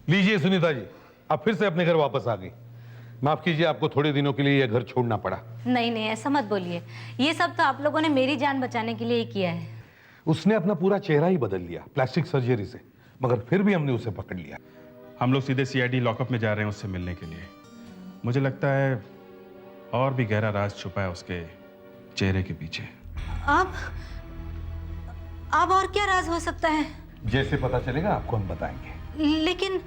लीजिए सुनीता जी, आप फिर से अपने घर वापस आ गई। माफ कीजिए, आपको थोड़े दिनों के लिए यह घर छोड़ना पड़ा। नहीं नहीं, ऐसा मत बोलिए। ये सब तो आप लोगों ने मेरी जान बचाने के लिए ही किया है। उसने अपना पूरा चेहरा ही बदल लिया प्लास्टिक सर्जरी से, मगर फिर भी हमने उसे पकड़ लिया। हम लोग सीधे CID लॉकअप में जा रहे हैं उससे मिलने के लिए। मुझे लगता है और भी गहरा राज छुपा है उसके चेहरे के पीछे। अब और क्या राज हो सकता है? जैसे पता चलेगा आपको हम बताएंगे। लेकिन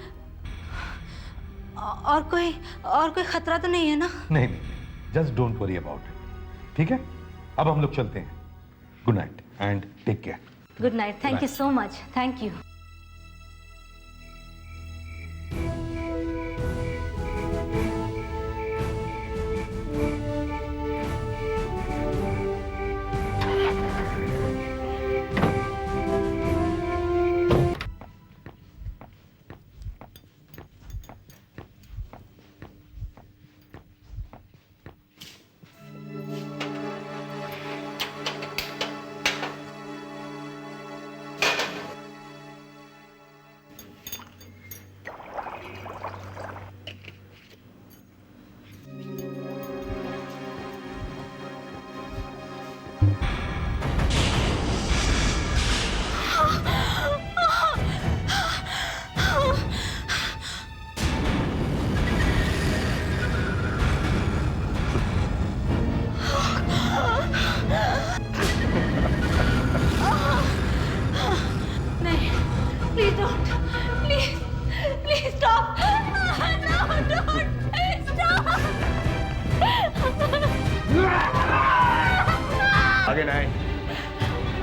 और कोई खतरा तो नहीं है ना? नहीं, just don't worry about it. ठीक है, अब हम लोग चलते हैं। Good night and take care. Good night, thank you so much, thank you.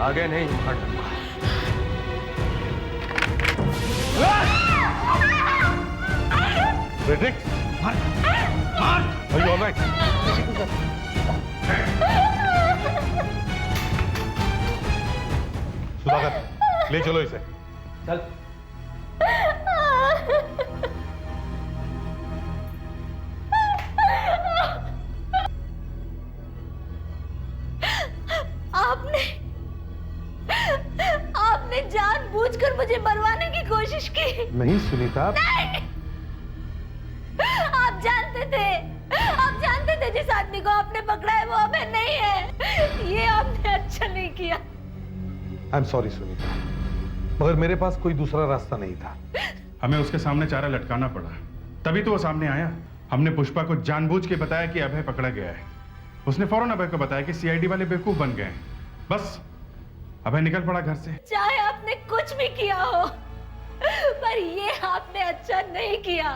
आगे नहीं फ्रेडरिक, मार मार। Are you all right? Sudhakar, ले चलो इसे। चल। आपने जानबूझकर मुझे मरवाने की कोशिश की। नहीं सुनीता। नहीं! आप जानते थे जिस आदमी को आपने पकड़ा है वो हमें नहीं है। ये आपने अच्छा नहीं किया। आई एम सॉरी सुनीता, मगर मेरे पास कोई दूसरा रास्ता नहीं था। हमें उसके सामने चारा लटकाना पड़ा, तभी तो वो सामने आया। हमने पुष्पा को जानबूझ के बताया कि अभय पकड़ा गया है। उसने फौरन अभय को बताया कि सीआईडी वाले बेवकूफ बन गए हैं। बस अभय निकल पड़ा घर से। चाहे आपने कुछ भी किया हो, पर ये आपने अच्छा नहीं किया।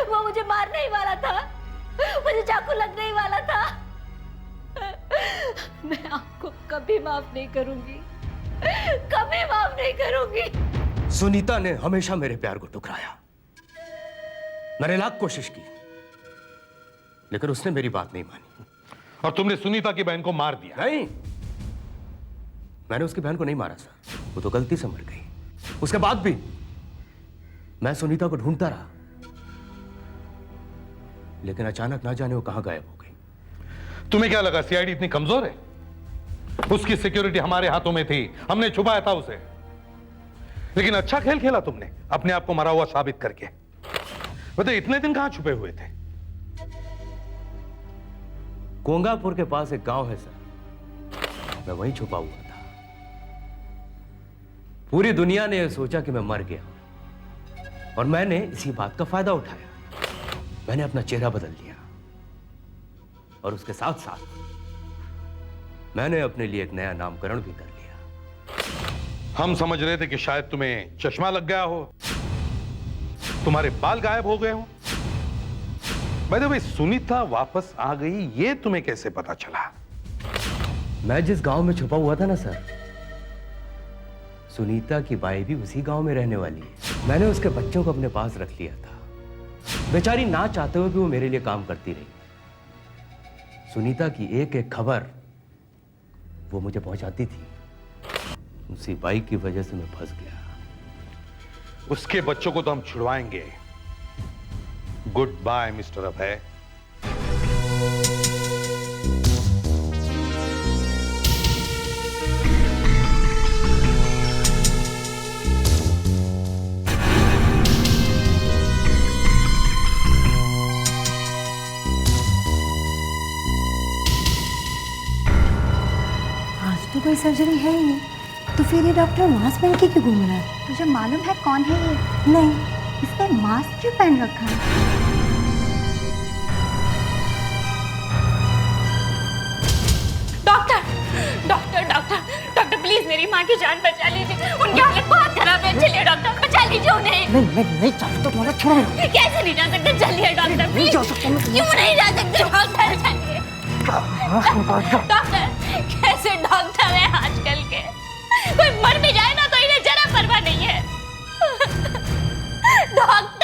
वो मुझे मारने ही वाला था, मुझे चाकू लगने ही वाला था। मैं आपको कभी माफ नहीं करूंगी, कभी माफ नहीं करूंगी। सुनीता ने हमेशा मेरे प्यार को ठुकराया। मैंने लाख कोशिश की, लेकिन उसने मेरी बात नहीं मानी। और तुमने सुनीता की बहन को मार दिया? नहीं, मैंने उसकी बहन को नहीं मारा सर, वो तो गलती से मर गई। उसके बाद भी मैं सुनीता को ढूंढता रहा, लेकिन अचानक ना जाने वो कहां गायब हो गई। तुम्हें क्या लगा सीआईडी इतनी कमजोर है? उसकी सिक्योरिटी हमारे हाथों में थी, हमने छुपाया था उसे। लेकिन अच्छा खेल खेला तुमने, अपने आप को मरा हुआ साबित करके। बताइए इतने दिन कहां छुपे हुए थे? कोंगापुर के पास एक गांव है सर, मैं वहीं छुपा हुआ था। पूरी दुनिया ने यह सोचा कि मैं मर गया, और मैंने इसी बात का फायदा उठाया। मैंने अपना चेहरा बदल लिया, और उसके साथ साथ मैंने अपने लिए एक नया नामकरण भी कर लिया। हम समझ रहे थे कि शायद तुम्हें चश्मा लग गया हो, तुम्हारे बाल गायब हो गए हो। बाय द वे, सुनीता वापस आ गई, ये तुम्हें कैसे पता चला? मैं जिस गांव में छुपा हुआ था ना सर, सुनीता की बाई भी उसी गांव में रहने वाली है। मैंने उसके बच्चों को अपने पास रख लिया था। बेचारी ना चाहते हुए भी वो मेरे लिए काम करती रही। सुनीता की एक एक खबर वो मुझे पहुंचाती थी। उसी बाई की वजह से मैं फंस गया। उसके बच्चों को तो हम छुड़वाएंगे। गुड बाय मिस्टर अभय। तो कोई सर्जरी है ही नहीं, तो फिर ये डॉक्टर मास्क पहन के क्यों घूम रहा है? तुझे मालूम है कौन है ये? नहीं, इसने मास्क क्यों पहन रखा है? प्लीज मेरी माँ की जान बचा लीजिए, उनकी हालत बहुत खराब है। चलिए डॉक्टर, बचा लीजिए उन्हें। नहीं जा सकता तुम्हारा, छोड़ो। कैसे नहीं जा सकते? चलिए डॉक्टर, नहीं जा सकता मैं। क्यों नहीं जा सकते डॉक्टर? चलिए डॉक्टर, कैसे डॉक्टर है आजकल के, कोई मर भी जाए ना तो इन्हें जरा परवाह नहीं है। डॉक्टर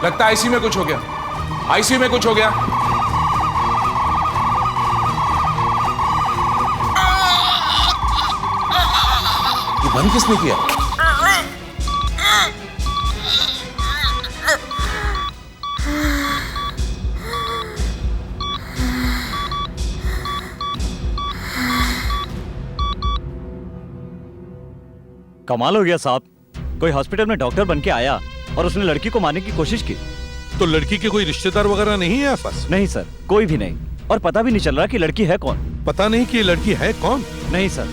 लगता है आईसीयू में कुछ हो गया, आईसीयू में कुछ हो गया। ये बंद किसने किया? कमाल हो गया साहब, कोई हॉस्पिटल में डॉक्टर बन के आया और उसने लड़की को मारने की कोशिश की। तो लड़की के कोई रिश्तेदार वगैरह नहीं है आसपास? नहीं सर, कोई भी नहीं, और पता भी नहीं चल रहा कि लड़की है कौन। पता नहीं कि ये लड़की है कौन? नहीं सर।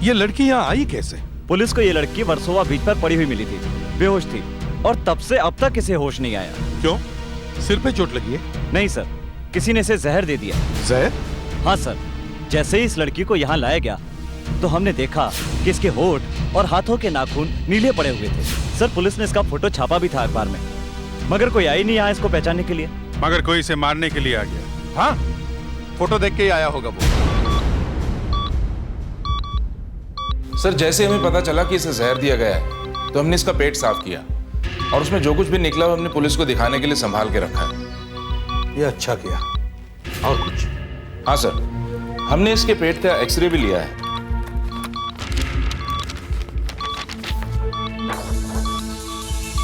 ये लड़की यहाँ आई कैसे? पुलिस को ये लड़की वर्सोवा बीच पर पड़ी हुई मिली थी, बेहोश थी, और तब से अब तक इसे होश नहीं आया। क्यों, सिर पे चोट लगी है? नहीं सर, किसी ने इसे जहर दे दिया। जहर? हाँ सर, जैसे ही इस लड़की को यहाँ लाया गया तो हमने देखा कि इसके होठ और हाथों के नाखून नीले पड़े हुए थे। सर, पुलिस ने इसका फोटो छापा भी था अखबार में, मगर कोई आई नहीं यहाँ इसको पहचानने के लिए। मगर कोई इसे मारने के लिए आ गया। हाँ, फोटो देख के ही आया होगा वो। सर, जैसे हमें पता चला कि इसे जहर दिया गया है तो हमने इसका पेट साफ किया और उसमें जो कुछ भी निकला वो हमने पुलिस को दिखाने के लिए संभाल के रखा है। ये अच्छा किया। और कुछ? हाँ सर, हमने इसके पेट का एक्सरे भी लिया है।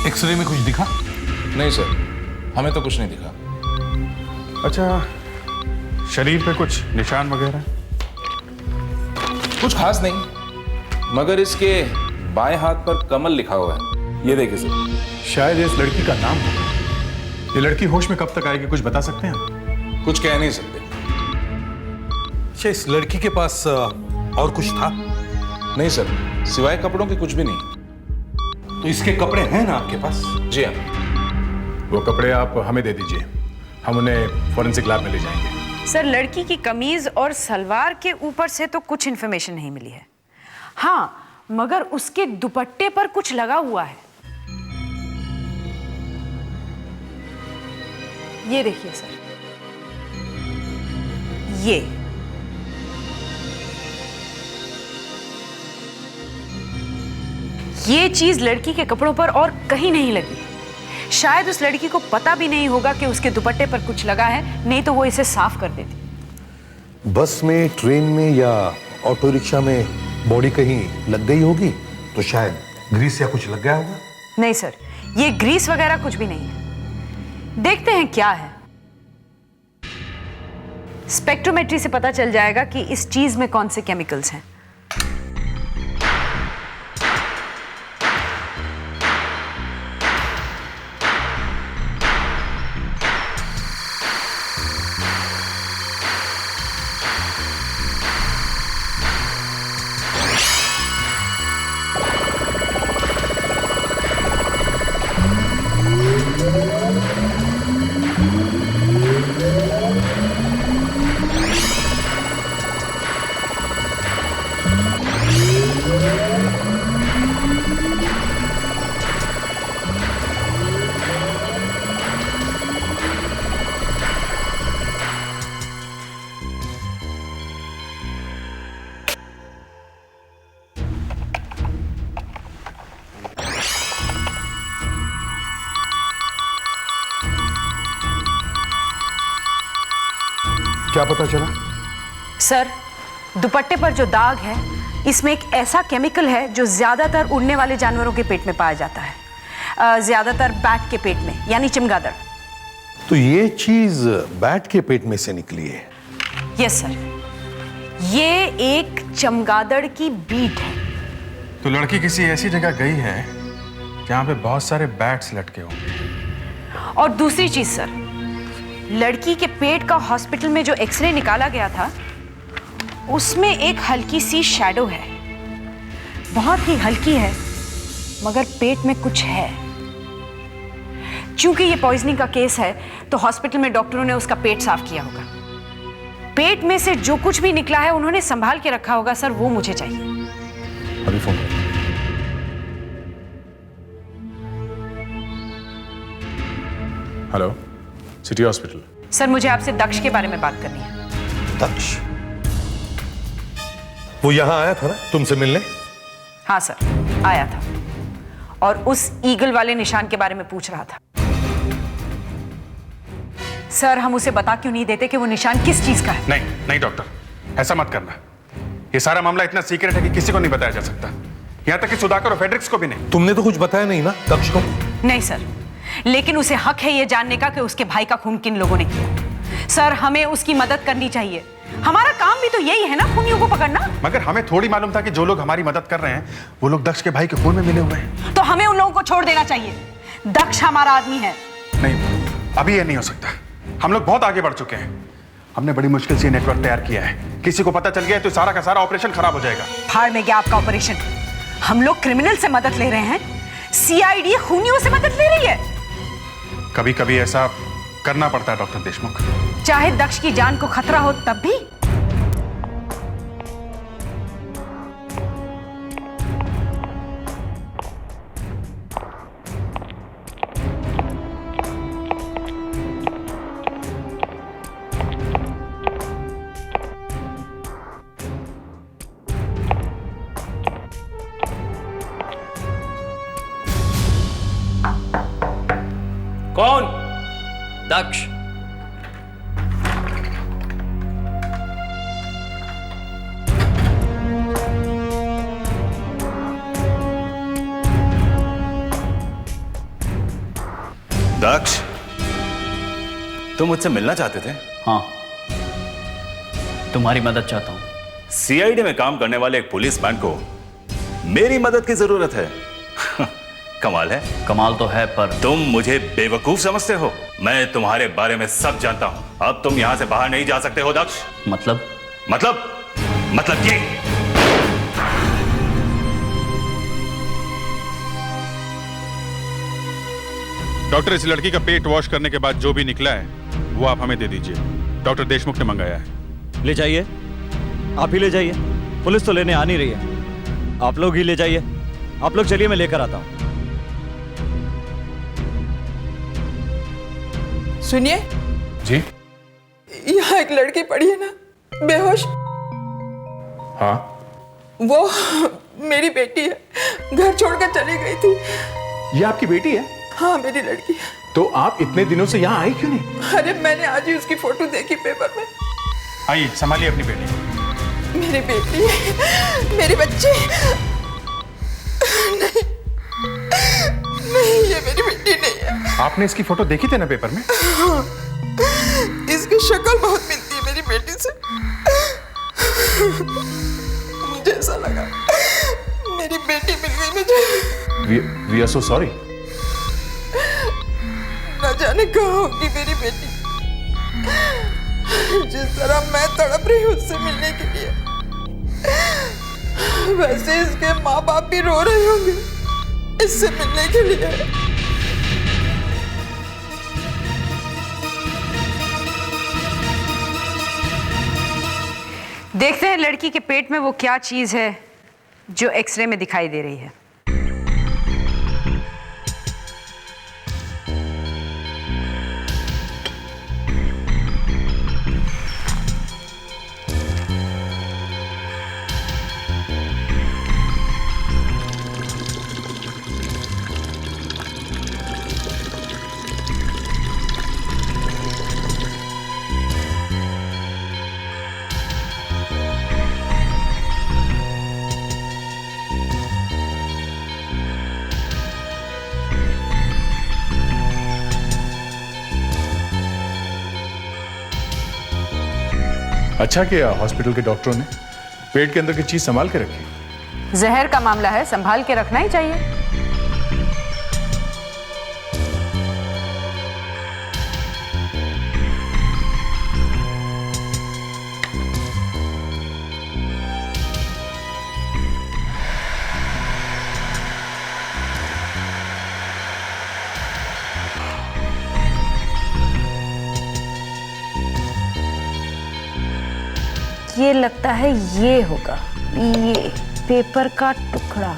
एक्सरे में कुछ दिखा? नहीं सर, हमें तो कुछ नहीं दिखा। अच्छा, शरीर पे कुछ निशान वगैरह? कुछ खास नहीं, मगर इसके बाएं हाथ पर कमल लिखा हुआ है, ये देखिए सर। शायद इस लड़की का नाम हो। ये लड़की होश में कब तक आएगी, कुछ बता सकते हैं? कुछ कह नहीं सकते। अच्छा, इस लड़की के पास और कुछ था? नहीं सर, सिवाय कपड़ों के कुछ भी नहीं। तो इसके कपड़े हैं ना आपके पास? जी हाँ। वो कपड़े आप हमें दे दीजिए, हम उन्हें फॉरेंसिक लैब में ले जाएंगे। सर, लड़की की कमीज और सलवार के ऊपर से तो कुछ इन्फॉर्मेशन नहीं मिली है। हाँ, मगर उसके दुपट्टे पर कुछ लगा हुआ है। ये देखिए सर, ये चीज लड़की के कपड़ों पर और कहीं नहीं लगी। शायद उस लड़की को पता भी नहीं होगा कि उसके दुपट्टे पर कुछ लगा है, नहीं तो वो इसे साफ कर देती। बस में, ट्रेन में या ऑटो रिक्शा में बॉडी कहीं लग गई होगी तो शायद ग्रीस या कुछ लग गया होगा। नहीं सर, ये ग्रीस वगैरह कुछ भी नहीं है। देखते हैं क्या है। स्पेक्ट्रोमेट्री से पता चल जाएगा कि इस चीज में कौन से केमिकल्स हैं। क्या पता चला? सर, दुपट्टे पर जो दाग है, इसमें एक ऐसा केमिकल है जो ज्यादातर उड़ने वाले जानवरों के पेट में पाया जाता है, ज्यादातर बैट के पेट में, यानी चमगादड़। तो ये चीज बैट के पेट में से निकली है? यस सर, ये एक चमगादड़ की बीट है। तो लड़की किसी ऐसी जगह गई है जहां पे बहुत सारे बैट्स लटके होंगे। और दूसरी चीज सर, लड़की के पेट का हॉस्पिटल में जो एक्सरे निकाला गया था, उसमें एक हल्की सी शैडो है, बहुत ही हल्की है, मगर पेट में कुछ है। चूंकि ये पॉइजनिंग का केस है, तो हॉस्पिटल में डॉक्टरों ने उसका पेट साफ किया होगा। पेट में से जो कुछ भी निकला है उन्होंने संभाल के रखा होगा सर, वो मुझे चाहिए। अभी phone. Hello, city hospital. Sir, मुझे आपसे दक्ष के बारे में बात करनी है। दक्ष? वो यहां आया था ना तुमसे मिलने? हाँ सर, आया था और उस ईगल वाले निशान के बारे में पूछ रहा था। सर, हम उसे बता क्यों नहीं देते कि वो निशान किस चीज का है? नहीं नहीं डॉक्टर, ऐसा मत करना। ये सारा मामला इतना सीक्रेट है कि किसी को नहीं बताया जा सकता, यहां तक कि सुधाकर और फेड्रिक्स को भी नहीं। तुमने तो कुछ बताया नहीं ना दक्ष को? नहीं सर, लेकिन उसे हक है ये जानने का कि उसके भाई का खून किन लोगों ने किया। सर, हमें उसकी मदद करनी चाहिए, हमारा काम भी तो यही है ना, खूनियों को पकड़ना। मगर हमें थोड़ी मालूम था कि जो लोग हमारी मदद कर रहे हैं वो लोग दक्ष के भाई के खून में मिले हुए हैं। तो हमें उन लोगों को छोड़ देना चाहिए। दक्ष हमारा आदमी है। नहीं, अभी ये नहीं हो सकता। हम लोग बहुत आगे बढ़ चुके हैं, हमने बड़ी मुश्किल से नेटवर्क तैयार किया है। किसी को पता चल गया तो सारा का सारा ऑपरेशन खराब हो जाएगा। फाड़ में गया आपका ऑपरेशन। हम लोग क्रिमिनल से मदद ले रहे हैं, सीआईडी खूनियों से मदद ले रही है। कभी कभी ऐसा करना पड़ता है डॉक्टर देशमुख। चाहे दक्ष की जान को खतरा हो तब भी। कौन? दक्ष। दक्ष, तुम मुझसे मिलना चाहते थे? हाँ, तुम्हारी मदद चाहता हूं। सीआईडी में काम करने वाले एक पुलिसमैन को मेरी मदद की जरूरत है। कमाल है। कमाल तो है, पर तुम मुझे बेवकूफ समझते हो। मैं तुम्हारे बारे में सब जानता हूं। अब तुम यहां से बाहर नहीं जा सकते हो दक्ष। मतलब ये डॉक्टर, इस लड़की का पेट वॉश करने के बाद जो भी निकला है वो आप हमें दे दीजिए। डॉक्टर देशमुख ने मंगाया है। ले जाइए, आप ही ले जाइए, पुलिस तो लेने आ नहीं रही है। आप लोग ही ले जाइए। आप लोग चलिए, मैं लेकर आता हूं। सुनिए जी। यहाँ एक लड़की पड़ी है ना, बेहोश। हाँ, वो मेरी बेटी है, घर छोड़कर चली गई थी। ये आपकी बेटी है? हाँ, मेरी लड़की। तो आप इतने दिनों से यहाँ आई क्यों नहीं? अरे, मैंने आज ही उसकी फोटो देखी पेपर में। आइए, संभालिए अपनी बेटी। मेरी बेटी, मेरी बच्ची। नहीं, नहीं, ये मेरी बेटी नहीं है। आपने इसकी फोटो देखी थी ना पेपर में? हाँ, इसकी शक्ल बहुत मिलती है मेरी बेटी से। मुझे ऐसा लगा मेरी बेटी मिल गई मुझे। We are so sorry. न जाने कहाँ होगी मेरी बेटी। जिस तरह मैं तड़प रही हूँ उससे मिलने के लिए, वैसे इसके माँ बाप भी रो रहे होंगे इससे मिलने के लिए। देखते हैं लड़की के पेट में वो क्या चीज है जो एक्सरे में दिखाई दे रही है। अच्छा किया हॉस्पिटल के डॉक्टरों ने पेट के अंदर की चीज संभाल के रखी। जहर का मामला है, संभाल के रखना ही चाहिए। ये लगता है ये होगा, ये पेपर का टुकड़ा।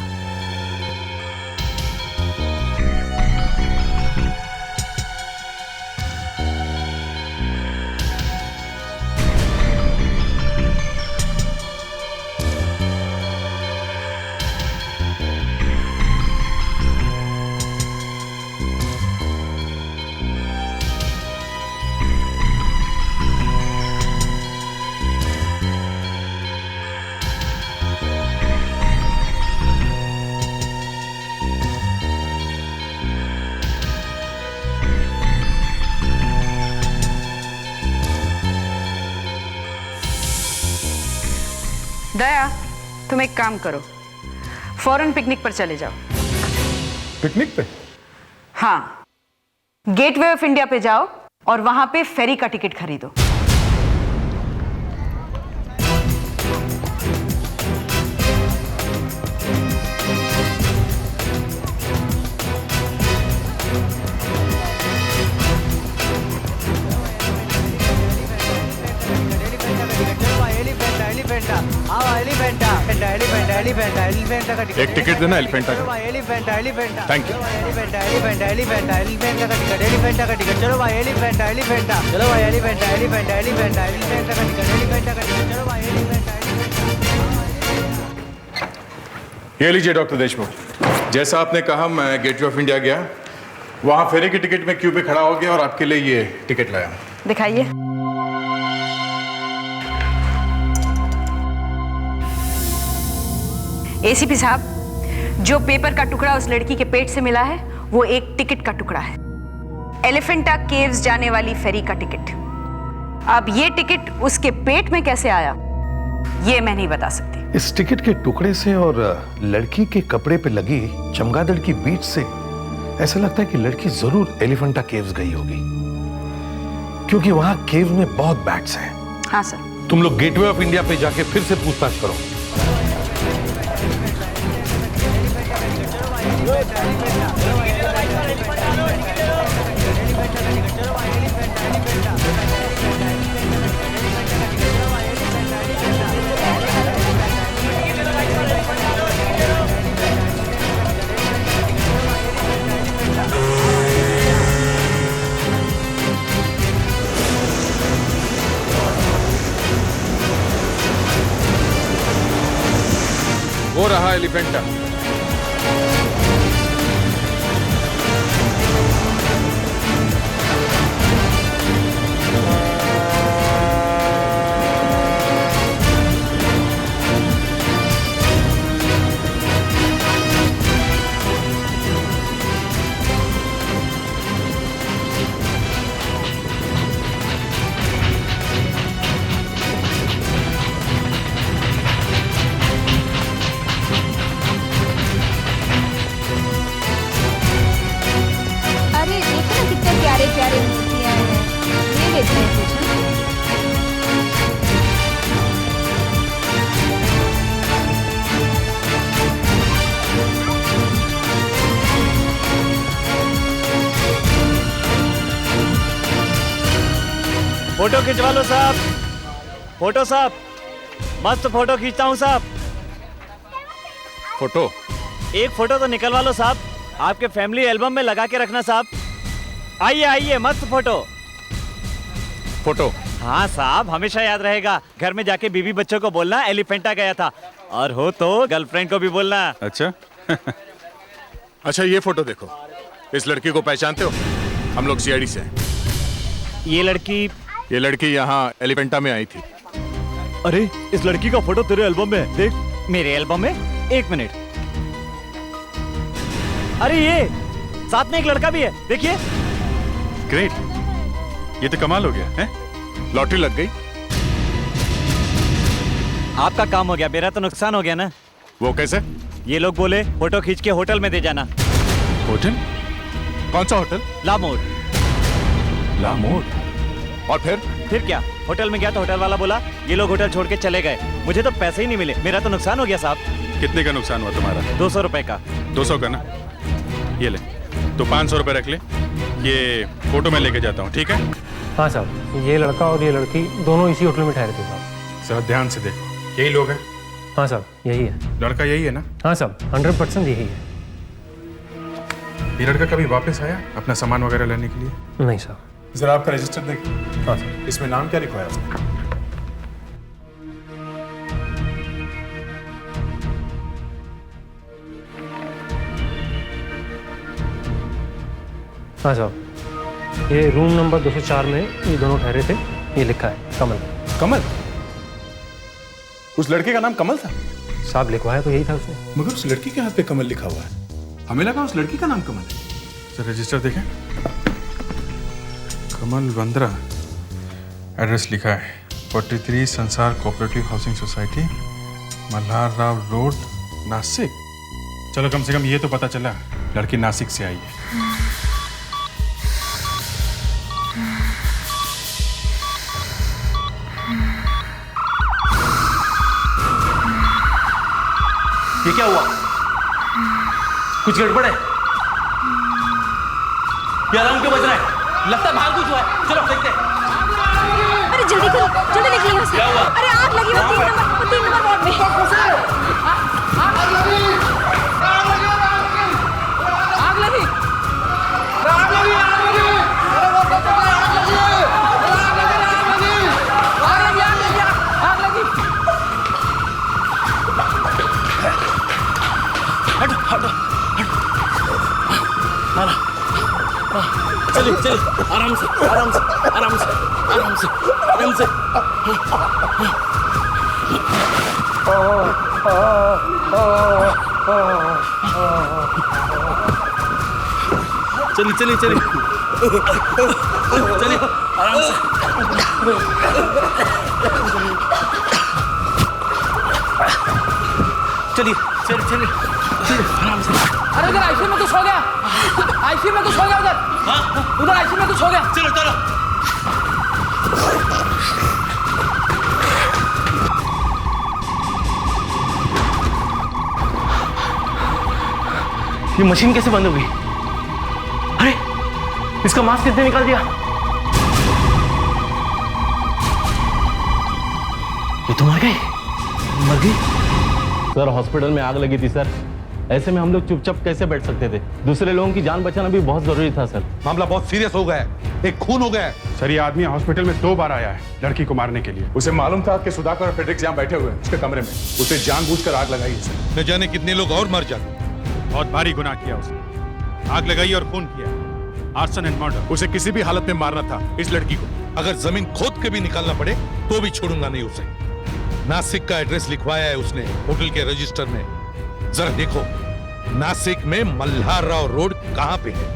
दया, तुम एक काम करो, फौरन पिकनिक पर चले जाओ। पिकनिक पे? हाँ, गेटवे ऑफ इंडिया पे जाओ और वहां पे फेरी का टिकट खरीदो। एक टिकट देना एलिफेंटा का। Thank you. ये लीजिए डॉक्टर देशमुख, जैसा आपने कहा मैं गेटवे ऑफ इंडिया गया, वहां फेरी की टिकट में क्यू पे खड़ा हो गया और आपके लिए ये टिकट लाया। दिखाइए। एसीपी साहब, जो पेपर का टुकड़ा उस लड़की के पेट से मिला है वो एक टिकट का टुकड़ा है, एलिफेंटा केव्स जाने वाली फेरी का टिकट। अब ये टिकट उसके पेट में कैसे आया ये मैं नहीं बता सकती। इस टिकट के टुकड़े से और लड़की के कपड़े पे लगी चमगादड़ की बीट से ऐसा लगता है कि लड़की जरूर एलिफेंटा केव्स गई होगी, क्योंकि वहां केव में बहुत बैट्स हैं। हाँ सर। तुम लोग गेटवे ऑफ इंडिया पे जाके फिर से पूछताछ करो। वो रहा एलिफेंटा। प्यारे मूर्तियां हैं, ये लेते हैं कुछ। फोटो खिंचवा लो साहब, फोटो साहब, मस्त फोटो खींचता हूँ साहब। फोटो? एक फोटो तो निकलवा लो साहब, आपके फैमिली एल्बम में लगा के रखना साहब। आइए आइए, मस्त फोटो। फोटो? हाँ साहब, हमेशा याद रहेगा। घर में जाके बीवी बच्चों को बोलना एलिफेंटा गया था, और हो तो गर्लफ्रेंड को भी बोलना। अच्छा अच्छा, ये फोटो देखो, इस लड़की को पहचानते हो? हम लोग सीआईडी से हैं। ये लड़की यहाँ एलिफेंटा में आई थी। अरे, इस लड़की का फोटो तेरे एल्बम में है, देख। मेरे एल्बम में? एक मिनट। अरे ये साथ में एक लड़का भी है, देखिए। ग्रेट, ये तो कमाल हो गया है, लॉटरी लग गई। आपका काम हो गया, मेरा तो नुकसान हो गया ना। वो कैसे? ये लोग बोले फोटो खींच के होटल में दे जाना। होटल? कौन सा होटल? लामोर। लामोर? और फिर क्या? होटल में गया तो होटल वाला बोला ये लोग होटल छोड़ के चले गए। मुझे तो पैसे ही नहीं मिले, मेरा तो नुकसान हो गया साहब। कितने का नुकसान हुआ तुम्हारा? 200 रुपए का। 200 का ना? ये ले, तो 500 रुपए रख ले, ये फोटो में लेके जाता हूँ, ठीक है? हाँ साहब, ये लड़का और ये लड़की दोनों इसी होटल में ठहरे थे साहब। सर ध्यान से देखो, यही लोग हैं? हाँ साहब, यही है। लड़का यही है ना? हाँ साहब, 100% यही है। ये लड़का कभी वापस आया अपना सामान वगैरह लेने के लिए? नहीं साहब। जरा आपका रजिस्टर देखिए। हाँ सर। इसमें नाम क्या लिखा है उसका? हाँ साहब, ये रूम नंबर 204 में ये दोनों ठहरे थे। ये लिखा है कमल। कमल? उस लड़के का नाम कमल था? साहब लिखवाया तो यही था उसने। मगर उस लड़की के हाथ पे कमल लिखा हुआ है, हमें लगा उस लड़की का नाम कमल है। सर रजिस्टर देखें, कमल बंद्रा, एड्रेस लिखा है 43 संसार cooperative housing society, Malhar Rao road, Nashik. चलो कम से कम ये तो पता चला लड़की नासिक से आई है। ये क्या हुआ? कुछ गड़बड़ है? ये अलार्म क्यों बज रहा है? लगता है बाहर कुछ हुआ है। चलो देखते हैं। अरे जल्दी करो, जल्दी निकलो यहाँ से। क्या हुआ? अरे आग लगी वो 3 नंबर वार्ड में। आग लगी। चलिए चलिए, आराम से आराम से आराम से आराम से आराम से। चलिए चलिए चलिए चलिए, आराम से। चलिए चलिए चलिए चलिए, आराम से। अरे उधर आईसीयू में कुछ हो गया। आईसीयू में कुछ हो गया उधर। हाँ? उधर आईसीयू में कुछ हो गया। चलो चलो। ये मशीन कैसे बंद हो गई? अरे इसका मास्क किसने निकाल दिया? ये तो मर गई। मर गई? सर हॉस्पिटल में आग लगी थी सर, ऐसे में हम लोग चुपचाप कैसे बैठ सकते थे? दूसरे लोगों की जान बचाना भी बहुत जरूरी था सर। मामला बहुत सीरियस हो गया है, एक खून हो गया है। सर ये आदमी हॉस्पिटल में 2 बार आया है लड़की को मारने के लिए। उसे मालूम था कि सुधाकर और फ्रेडरिक्स यहाँ बैठे हुए हैं उसके कमरे में, उसे जानबूझकर आग लगाई है सर। न जाने कितने लोग और मर जाते। बहुत भारी गुनाह किया उसने, आग लगाई और खून किया, आर्सन एंड मर्डर। उसे किसी भी हालत में मारना था इस लड़की को। अगर जमीन खोद के भी निकालना पड़े तो भी छोड़ूंगा नहीं उसे। नासिक का एड्रेस लिखवाया है उसने होटल के रजिस्टर में। जरा देखो नासिक में मल्हार राव रोड कहां पे है?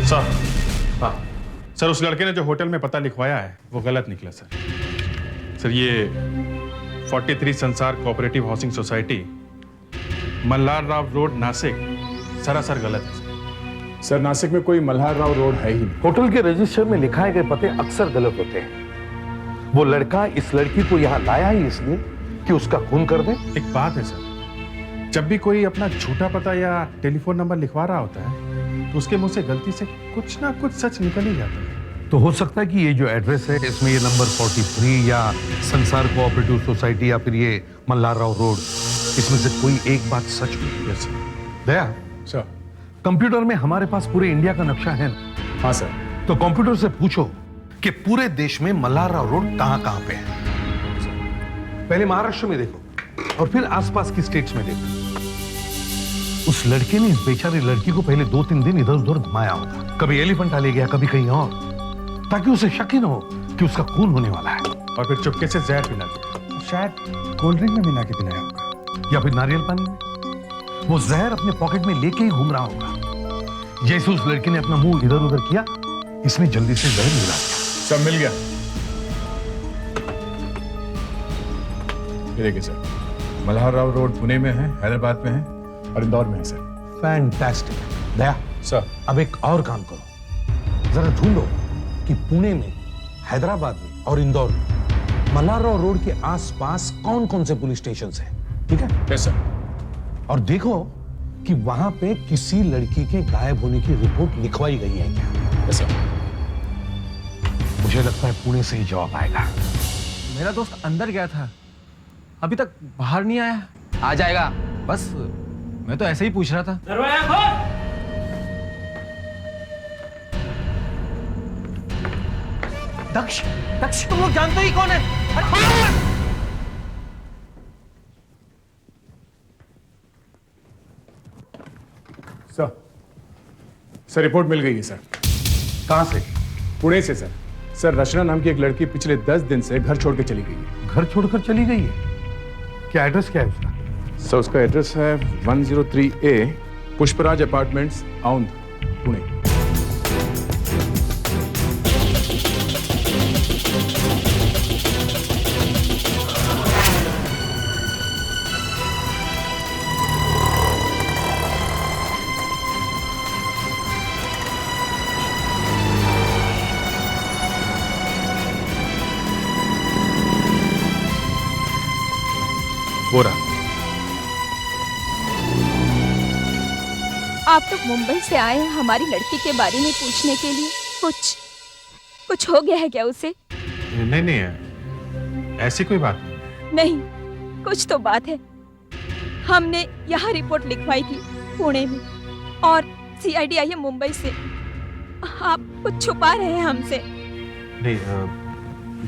सर हाँ सर, उस लड़के ने जो होटल में पता लिखवाया है वो गलत निकला सर। सर ये 43 संसार cooperative housing society, Malhar Rao road, Nashik सरासर गलत है सर। नासिक में कोई मल्हार राव रोड है ही नहीं। होटल के रजिस्टर में लिखाए गए पते अक्सर गलत होते हैं। वो लड़का इस लड़की को यहाँ लाया ही इसलिए कि उसका खून कर दे। एक बात है सर, जब भी कोई अपना झूठा पता या टेलीफोन नंबर लिखवा रहा होता है तो उसके मुंह से गलती से कुछ ना कुछ सच निकल ही जाता है। तो हो सकता है कि ये जो एड्रेस है इसमें ये नंबर 43 या संसार कोऑपरेटिव सोसाइटी या फिर ये मल्हार राव रोड, इसमें से कोई एक बात सच हुई। Yes sir. Daya sir, computer में हमारे पास पूरे इंडिया का नक्शा है ना? हाँ सर। तो कंप्यूटर से पूछो कि पूरे देश में मल्हार राव रोड कहां कहां पे है। पहले महाराष्ट्र में देखो और फिर आसपास की स्टेट्स में देखो। उस लड़के ने इस बेचारी लड़की को पहले 2-3 दिन इधर उधर घुमाया होगा, कभी एलिफेंटा ले गया, कभी कहीं और, ताकि उसे शक ही न हो कि उसका खून होने वाला है। और फिर चुपके से जहर पिला दिया, शायद कोल्ड ड्रिंक में मिला के पिलाया होगा या फिर नारियल पानी में। वो जहर अपने पॉकेट में लेके ही घूम रहा होगा। जैसे उस लड़की ने अपना मुंह इधर उधर किया, इसने जल्दी से जहर मिला दिया। सब मिल गया। ये देखिए सर, मल्हार राव रोड पुणे में है, हैदराबाद में है और इंदौर में है सर। फैंटास्टिक। दया सर, अब एक और काम करो, जरा ढूंढो कि पुणे में, हैदराबाद में और इंदौर में मल्हार राव रोड के आसपास कौन कौन से पुलिस स्टेशन हैं, ठीक है? Yes sir. और देखो कि वहां पे किसी लड़की के गायब होने की रिपोर्ट लिखवाई गई है क्या? Yes sir. मुझे लगता है पुणे से ही जवाब आएगा। मेरा दोस्त अंदर गया था, अभी तक बाहर नहीं आया। आ जाएगा, बस मैं तो ऐसे ही पूछ रहा था। दरवाजा खोल। दक्ष, दक्ष तुम लोग जानते ही कौन है? सर रिपोर्ट मिल गई है सर। कहां से? पुणे से सर। सर रचना नाम की एक लड़की पिछले 10 दिन से घर छोड़ के चली गई है। घर छोड़कर चली गई है? क्या एड्रेस क्या है उसका? सर उसका एड्रेस है 103A पुष्पराज अपार्टमेंट्स, औंध, पुणे। बोरा, आप तो मुंबई से आए हैं हमारी लड़की के बारे में पूछने के लिए। कुछ हो गया है क्या उसे? नहीं, ऐसी कोई बात नहीं। नहीं, कुछ तो बात है। हमने यहाँ रिपोर्ट लिखवाई थी पुणे में और CID आई है मुंबई से। आप कुछ छुपा रहे हैं हमसे। नहीं,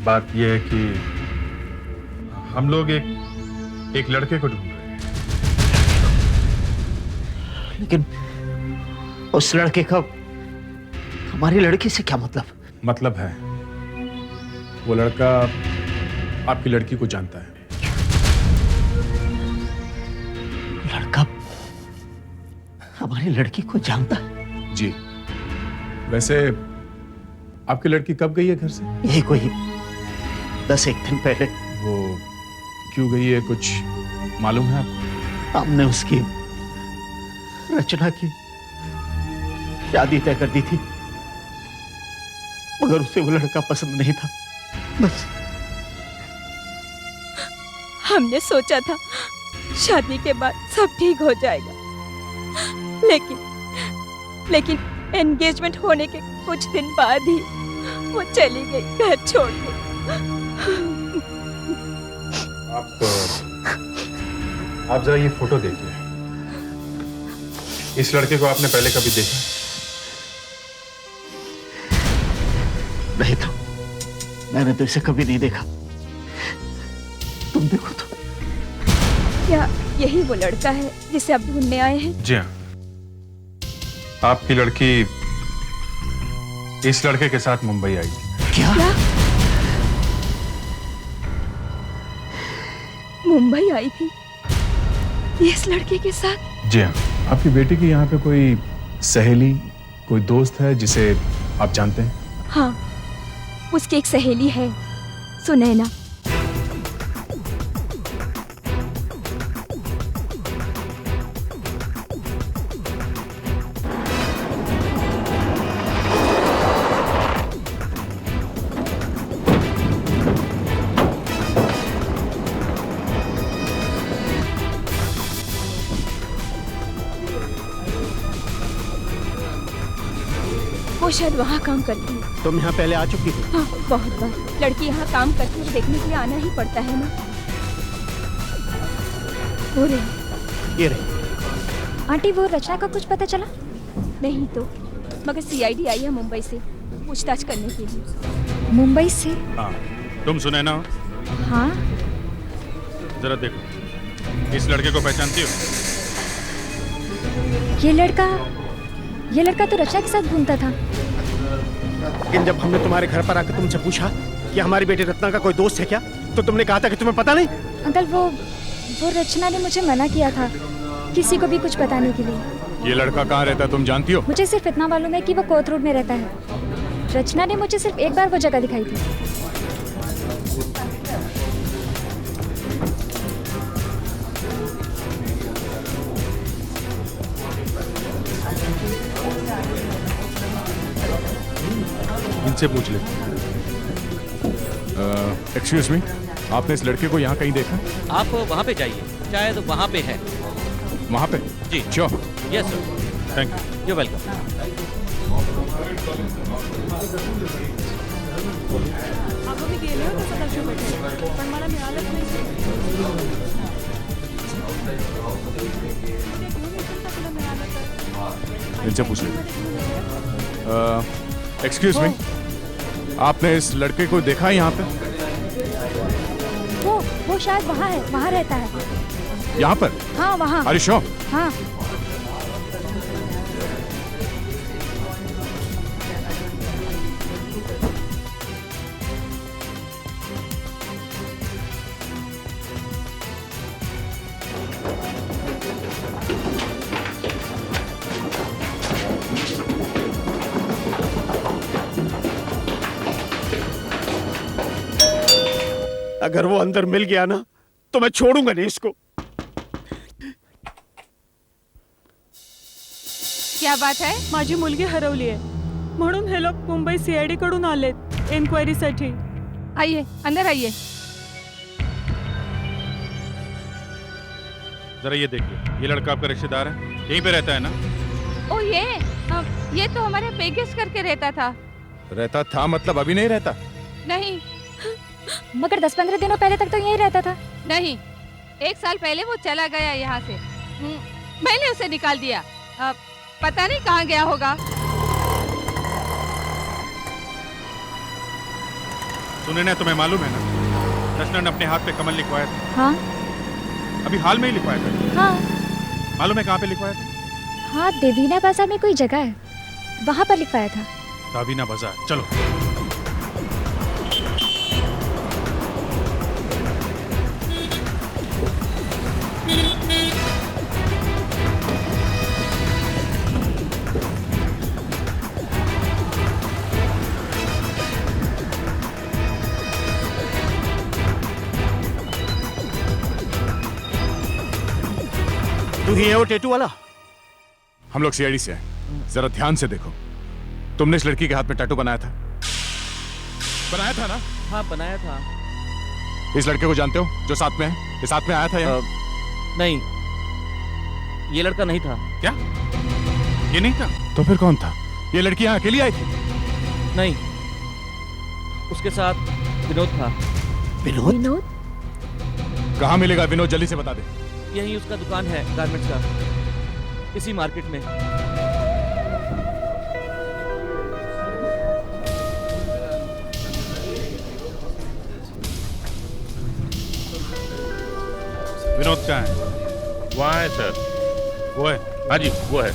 बात यह है कि हम लोग एक लड़के को ढूंढ रहे हैं। लेकिन उस लड़के का हमारी लड़की से क्या मतलब? मतलब है, वो लड़का आपकी लड़की को जानता है। लड़का हमारी लड़की को जानता है? जी। वैसे आपकी लड़की कब गई है घर से? यही कोई 10-1 दिन पहले। वो क्यों गई है, कुछ मालूम है आपको? हमने उसकी रचना की शादी तय कर दी थी, मगर उसे वो लड़का पसंद नहीं था। बस हमने सोचा था शादी के बाद सब ठीक हो जाएगा, लेकिन एंगेजमेंट होने के कुछ दिन बाद ही वो चली गई घर छोड़ के। आप जरा ये फोटो देखिए। इस लड़के को आपने पहले कभी देखा? नहीं तो, मैंने तो इसे कभी नहीं देखा। तुम देखो तो। क्या यही वो लड़का है जिसे आप ढूंढने आए हैं? जी हाँ, आपकी लड़की इस लड़के के साथ मुंबई आई थी। क्या? मुंबई आई थी इस लड़के के साथ? जी हाँ। आपकी बेटी की यहाँ पे कोई सहेली, कोई दोस्त है जिसे आप जानते हैं? हाँ, उसकी एक सहेली है, सुनैना। वो शायद वहाँ काम करती है। तुम यहाँ पहले आ चुकी थी? हाँ, बहुत बार। लड़की यहाँ काम करती है, देखने के लिए आना ही पड़ता है ना। वो रही। ये रही। आंटी, वो रचना का कुछ पता चला? नहीं तो, मगर CID आई है मुंबई से पूछताछ करने के लिए। मुंबई से? हाँ, तुम सुनैना हो? हाँ। जरा देखो, इस लड़के को पहचानती हो? ये लड़का तो रचना के साथ घूमता था। लेकिन जब हमने तुम्हारे घर पर आकर तुमसे पूछा कि हमारी बेटी रत्ना का कोई दोस्त है क्या, तो तुमने कहा था कि तुम्हें पता नहीं। अंकल, वो रचना ने मुझे मना किया था किसी को भी कुछ बताने के लिए। ये लड़का कहाँ रहता है तुम जानती हो? मुझे सिर्फ इतना मालूम है कि वो कोथ रोड में रहता है। रचना ने मुझे सिर्फ एक बार वो जगह दिखाई थी। इनसे पूछ ले। एक्सक्यूज मी, आपने इस लड़के को यहाँ कहीं देखा? आप वहाँ पे जाइए, शायद वहाँ पे है। वहाँ पे? जी sure. Yes sir. Thank you. You welcome. इनसे पूछ ले। एक्सक्यूज मी, आपने इस लड़के को देखा है यहाँ पे? वो शायद वहाँ है, वहाँ रहता है। यहाँ पर? हाँ वहाँ। Are you sure? हाँ। अगर वो अंदर मिल गया ना तो मैं छोड़ूंगा नहीं इसको। क्या बात है? माझी मुलगी हरवली आहे म्हणून हे लोक मुंबई सीआयडी कडून आलेत एन्क्वायरीसाठी। आइए, अंदर आइए। जरा ये देखिए, ये लड़का आपका रिश्तेदार है, यहीं पे रहता है ना? ओ ये तो हमारे पेगेस करके रहता था। रहता था मतलब अभी नहीं रहता? नहीं। मगर 10-15 दिनों पहले तक तो यहीं रहता था। नहीं, 1 साल पहले वो चला गया यहाँ से। मैंने उसे निकाल दिया। पता नहीं कहाँ गया होगा। सुने ना, तुम्हें मालूम है ना, रचना ने अपने हाथ पे कमल लिखवाया था। हाँ। अभी हाल में ही लिखवाया था। हाँ। मालूम है कहाँ पे लिखवाया था? हाँ, देवीना बाजार में कोई जगह है, वहाँ पर लिखवाया था। दावीना बाजार, चलो। तू ही है वो टेटू वाला? हम लोग सीआईडी से हैं। जरा ध्यान से देखो, तुमने इस लड़की के हाथ में टैटू बनाया था? बनाया था ना? हाँ बनाया था। इस लड़के को जानते हो जो साथ में है? ये साथ में आया था यहाँ? नहीं, ये लड़का नहीं था। क्या? ये नहीं था? तो फिर कौन था? ये लड़की यहाँ अकेली आई थी? नहीं, उसके साथ विनोद था। विनोद? कहाँ मिलेगा विनोद? जल्दी से बता दे। यही उसका दुकान है गारमेंट्स का, इसी मार्केट में। विनोद कहाँ है? वहाँ है सर। वो है? हाँ जी, वो है।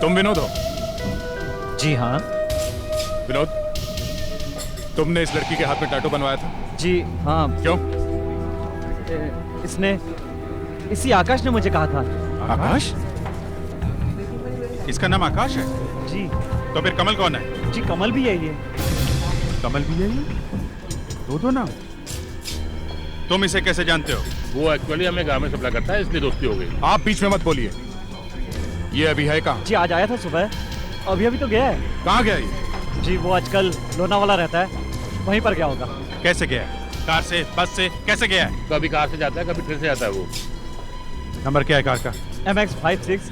तुम विनोद हो? जी हाँ। विनोद, तुमने इस लड़की के हाथ में टैटू बनवाया था? जी हाँ। क्यों? इसी आकाश ने मुझे कहा था। आकाश? इसका नाम आकाश है? जी। तो फिर कमल कौन है? जी कमल भी यही है। कमल भी यही है? दो नाम? तुम इसे कैसे जानते हो? वो एक्चुअली हमें गारमेंट सप्लाई करता है, इसलिए दोस्ती हो गई। आप बीच में मत बोलिए। ये अभी है कहाँ? जी आज आया था सुबह, अभी तो गया है। कहाँ गया ये? जी वो आजकल लोनावाला रहता है, वहीं पर गया होगा। कैसे गया है? कार से, बस से, कैसे गया है? कभी कार से जाता है, कभी ट्रेन से जाता है। वो नंबर क्या है कार का? MX56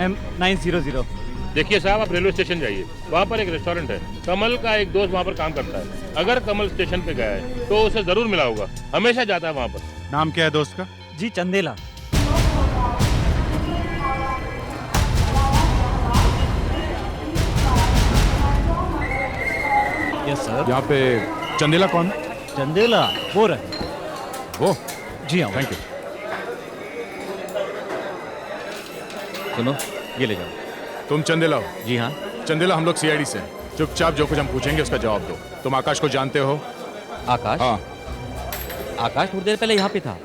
M900। देखिए साहब, आप रेलवे स्टेशन जाइए, वहाँ पर एक रेस्टोरेंट है, कमल का एक दोस्त वहाँ पर काम करता है। अगर कमल स्टेशन पे गया है तो उसे जरूर मिला होगा, हमेशा जाता है वहाँ पर। नाम क्या है दोस्त का? जी चंदेला। Yes sir. यहाँ पे चंदेला कौन? चंदेला वो रहे। वो? जी हाँ। Thank you. सुनो, ये ले जाओ। तुम चंदेला हो? जी हाँ। चंदेला, हम लोग सीआईडी से हैं। चुपचाप जो कुछ हम पूछेंगे उसका जवाब दो। तुम आकाश को जानते हो? आकाश? हाँ। आकाश थोड़ी देर पहले यहाँ पे था।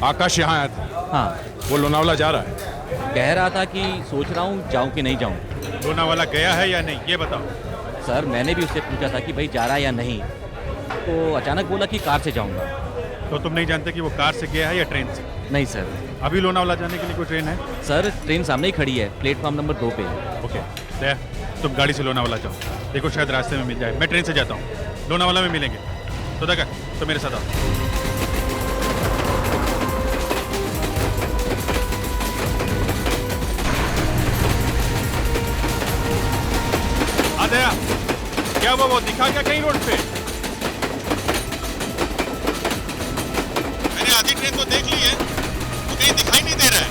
आकाश यहाँ आया था? हाँ। वो लोनावाला जा रहा है? कह रहा था कि सोच रहा हूँ जाऊँ कि नहीं जाऊँ। लोनावाला गया है या नहीं, ये बताओ। सर मैंने भी उससे पूछा था कि भाई जा रहा है या नहीं, तो अचानक बोला कि कार से जाऊँगा। तो तुम नहीं जानते कि वो कार से गया है या ट्रेन से? नहीं सर। अभी लोनावाला जाने के लिए कोई ट्रेन है? सर ट्रेन सामने ही खड़ी है, प्लेटफॉर्म नंबर 2 पे। ओके दया, तुम गाड़ी से लोनावाला जाओ, देखो शायद रास्ते में मिल जाए। मैं ट्रेन से जाता हूँ, लोनावाला में मिलेंगे। तो देखा तो मेरे साथ आओ। दया, क्या वो दिखा क्या कहीं रोड पे? मैंने आधी ट्रेन तो देख ली है, तो कहीं दिखाई नहीं दे रहा है।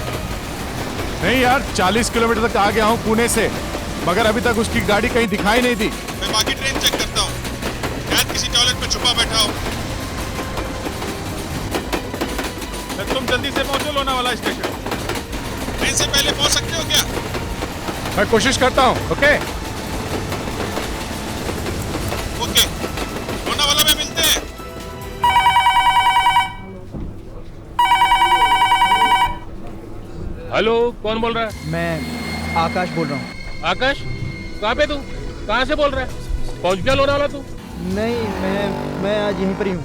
नहीं यार, 40 किलोमीटर तक आ गया हूँ पुणे से, मगर अभी तक उसकी गाड़ी कहीं दिखाई नहीं दी। मैं बाकी ट्रेन चेक करता हूँ, शायद किसी टॉयलेट में छुपा बैठा हो। तुम जल्दी से पहुंचो लोनावाला स्टेशन। ट्रेन से पहले पहुंच सकते हो क्या? मैं कोशिश करता हूँ। ओके ओके, लोनावाला में मिलते हैं। हेलो, कौन बोल रहा है? मैं आकाश बोल रहा हूँ। आकाश, कहाँ पे तू? कहाँ से बोल रहा है? पहुंच गया लोनावाला तू? नहीं, मैं आज यहीं पर ही हूँ।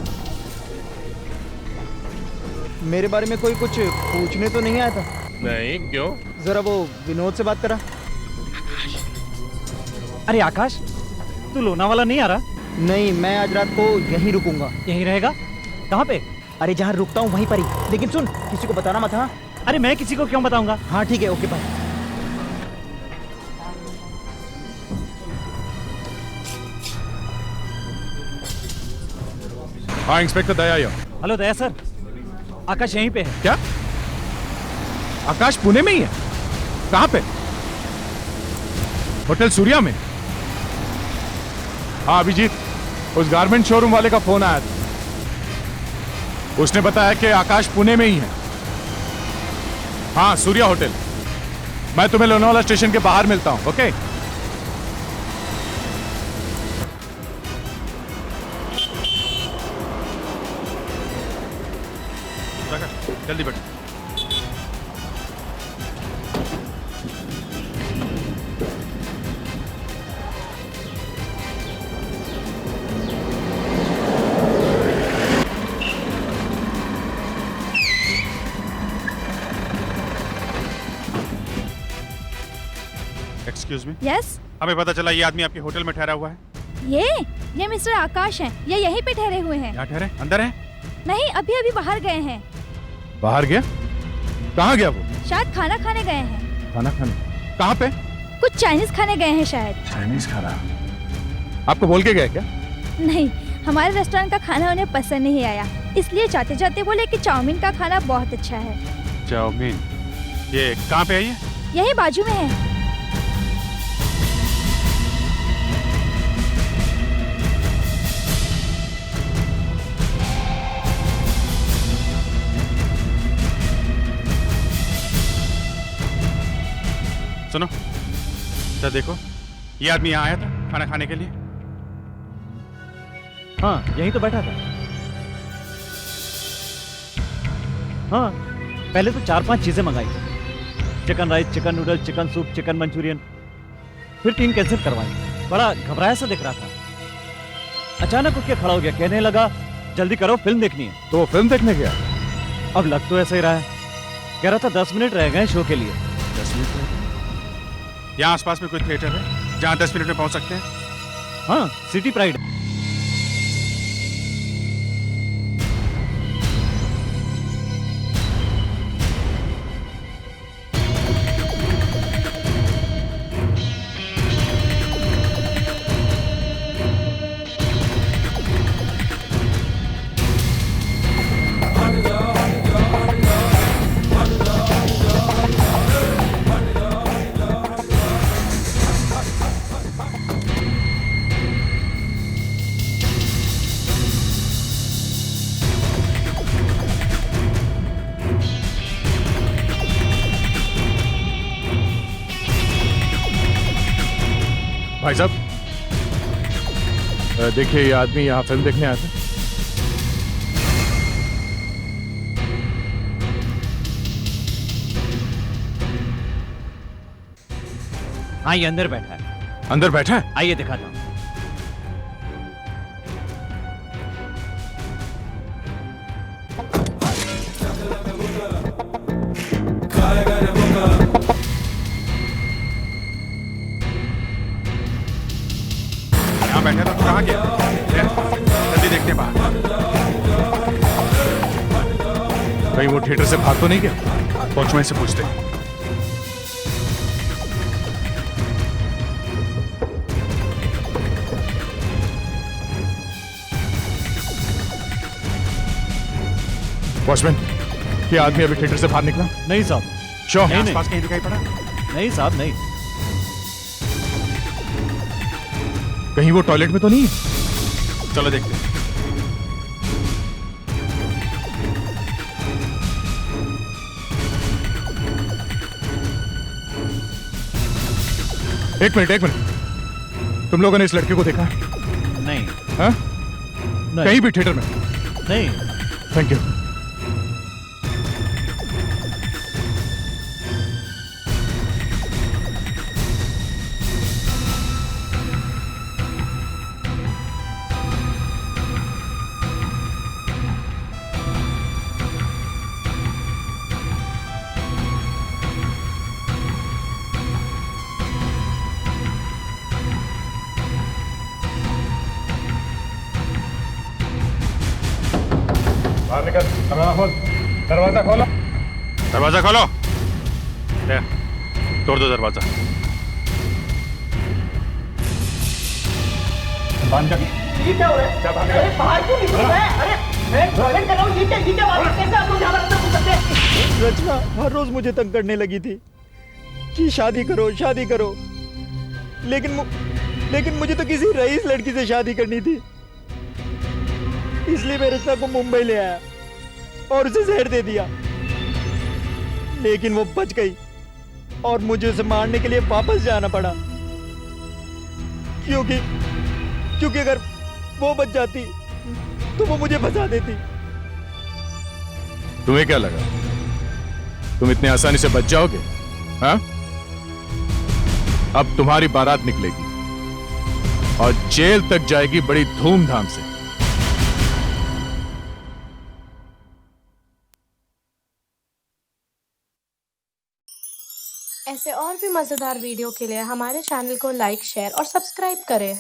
मेरे बारे में कोई कुछ पूछने तो नहीं आया था? नहीं, क्यों? जरा वो विनोद से बात करा। अरे आकाश, तू लोनावाला नहीं आ रहा? नहीं, मैं आज रात को यहीं रुकूंगा। यहीं रहेगा? कहाँ पे? अरे जहाँ रुकता हूँ वहीं पर ही, लेकिन सुन, किसी को बताना मत। हाँ? अरे मैं किसी को क्यों बताऊंगा? हाँ ठीक है, ओके बाय। हाँ इंस्पेक्टर दया आया। हेलो दया सर, आकाश यहीं पे है। क्या? आकाश पुणे में ही है? कहाँ पे? होटल सूर्या में? हाँ अभिजीत, उस गारमेंट शोरूम वाले का फोन आया था, उसने बताया कि आकाश पुणे में ही है। हाँ सूर्या होटल। मैं तुम्हें लोनावाला स्टेशन के बाहर मिलता हूँ। ओके जल्दी बैठो। Excuse me. यस। हमें पता चला ये आदमी आपके होटल में ठहरा हुआ है। ये मिस्टर आकाश हैं। ये यहीं पे ठहरे हुए हैं। यहाँ ठहरे? अंदर है? नहीं, अभी बाहर गए हैं। बाहर गया? कहाँ गया वो? शायद खाना खाने गए हैं। खाना खाने? कहाँ पे? कुछ चाइनीज खाने गए हैं शायद। चाइनीज खाना? आपको बोल के गए क्या? नहीं, हमारे रेस्टोरेंट का खाना उन्हें पसंद नहीं आया, इसलिए जाते जाते बोले कि चाउमीन का खाना बहुत अच्छा है। चाउमीन? ये कहाँ पे है ये? यही बाजू में है। सुनो, तो देखो, ये आदमी यहाँ आया था खाना खाने के लिए। हाँ यहीं तो बैठा था। हाँ पहले तो 4-5 चीजें मंगाई, chicken rice, chicken noodle, chicken soup, chicken Manchurian, फिर 3 कैंसिल करवाई। बड़ा घबराया सा दिख रहा था। अचानक उठ के खड़ा हो गया, कहने लगा जल्दी करो फिल्म देखनी है। तो वो फिल्म देखने गया? अब लग तो ऐसा ही रहा है। कह रहा था 10 मिनट रह गए शो के लिए। 10 मिनट? यहाँ आसपास में कोई थिएटर है जहाँ 10 मिनट में पहुँच सकते हैं? हाँ, सिटी प्राइड। भाई साहब देखिए, ये आदमी यहाँ फिल्म देखने आया था। हाँ, ये अंदर बैठा है। अंदर बैठा है? आइए दिखाता हूँ। यहाँ बैठे तो कहाँ गया? जल्दी देखते हैं बाहर। कहीं वो थिएटर से भाग तो नहीं गया? वॉचमैन से पूछते हैं। वॉचमैन, ये आदमी अभी थिएटर से बाहर निकला? नहीं साहब। श्योर? नहीं, आसपास कहीं दिखाई पड़ा? नहीं साहब, नहीं। कहीं वो टॉयलेट में तो नहीं है? चलो देखते हैं। एक मिनट। तुम लोगों ने इस लड़के को देखा है? नहीं। हाँ? नहीं। कहीं भी थिएटर में? नहीं। Thank you. बाहर निकल। दरवाजा खोलो। दरवाजा खोलो। तोड़ दो दरवाजा। बांध कर। ये क्या हो रहा है? अरे बाहर क्यों निकल रहा है? अरे मैं टॉयलेट कर रहा हूँ। ये क्या बात है? कैसे आप लोग यहाँ पर अंदर घुस सकते हैं? रचना हर रोज मुझे तंग करने लगी थी कि शादी करो, शादी करो। लेकिन मुझे तो किसी रईस लड़की से शादी करनी थी, इसलिए मैं रचना को मुंबई ले आया और उसे जहर दे दिया। लेकिन वो बच गई और मुझे उसे मारने के लिए वापस जाना पड़ा, क्योंकि अगर वो बच जाती तो वो मुझे फंसा देती। तुम्हें क्या लगा तुम इतने आसानी से बच जाओगे? हाँ? अब तुम्हारी बारात निकलेगी और जेल तक जाएगी बड़ी धूमधाम से। ऐसे और भी मजेदार वीडियो के लिए हमारे चैनल को लाइक, शेयर और सब्सक्राइब करें।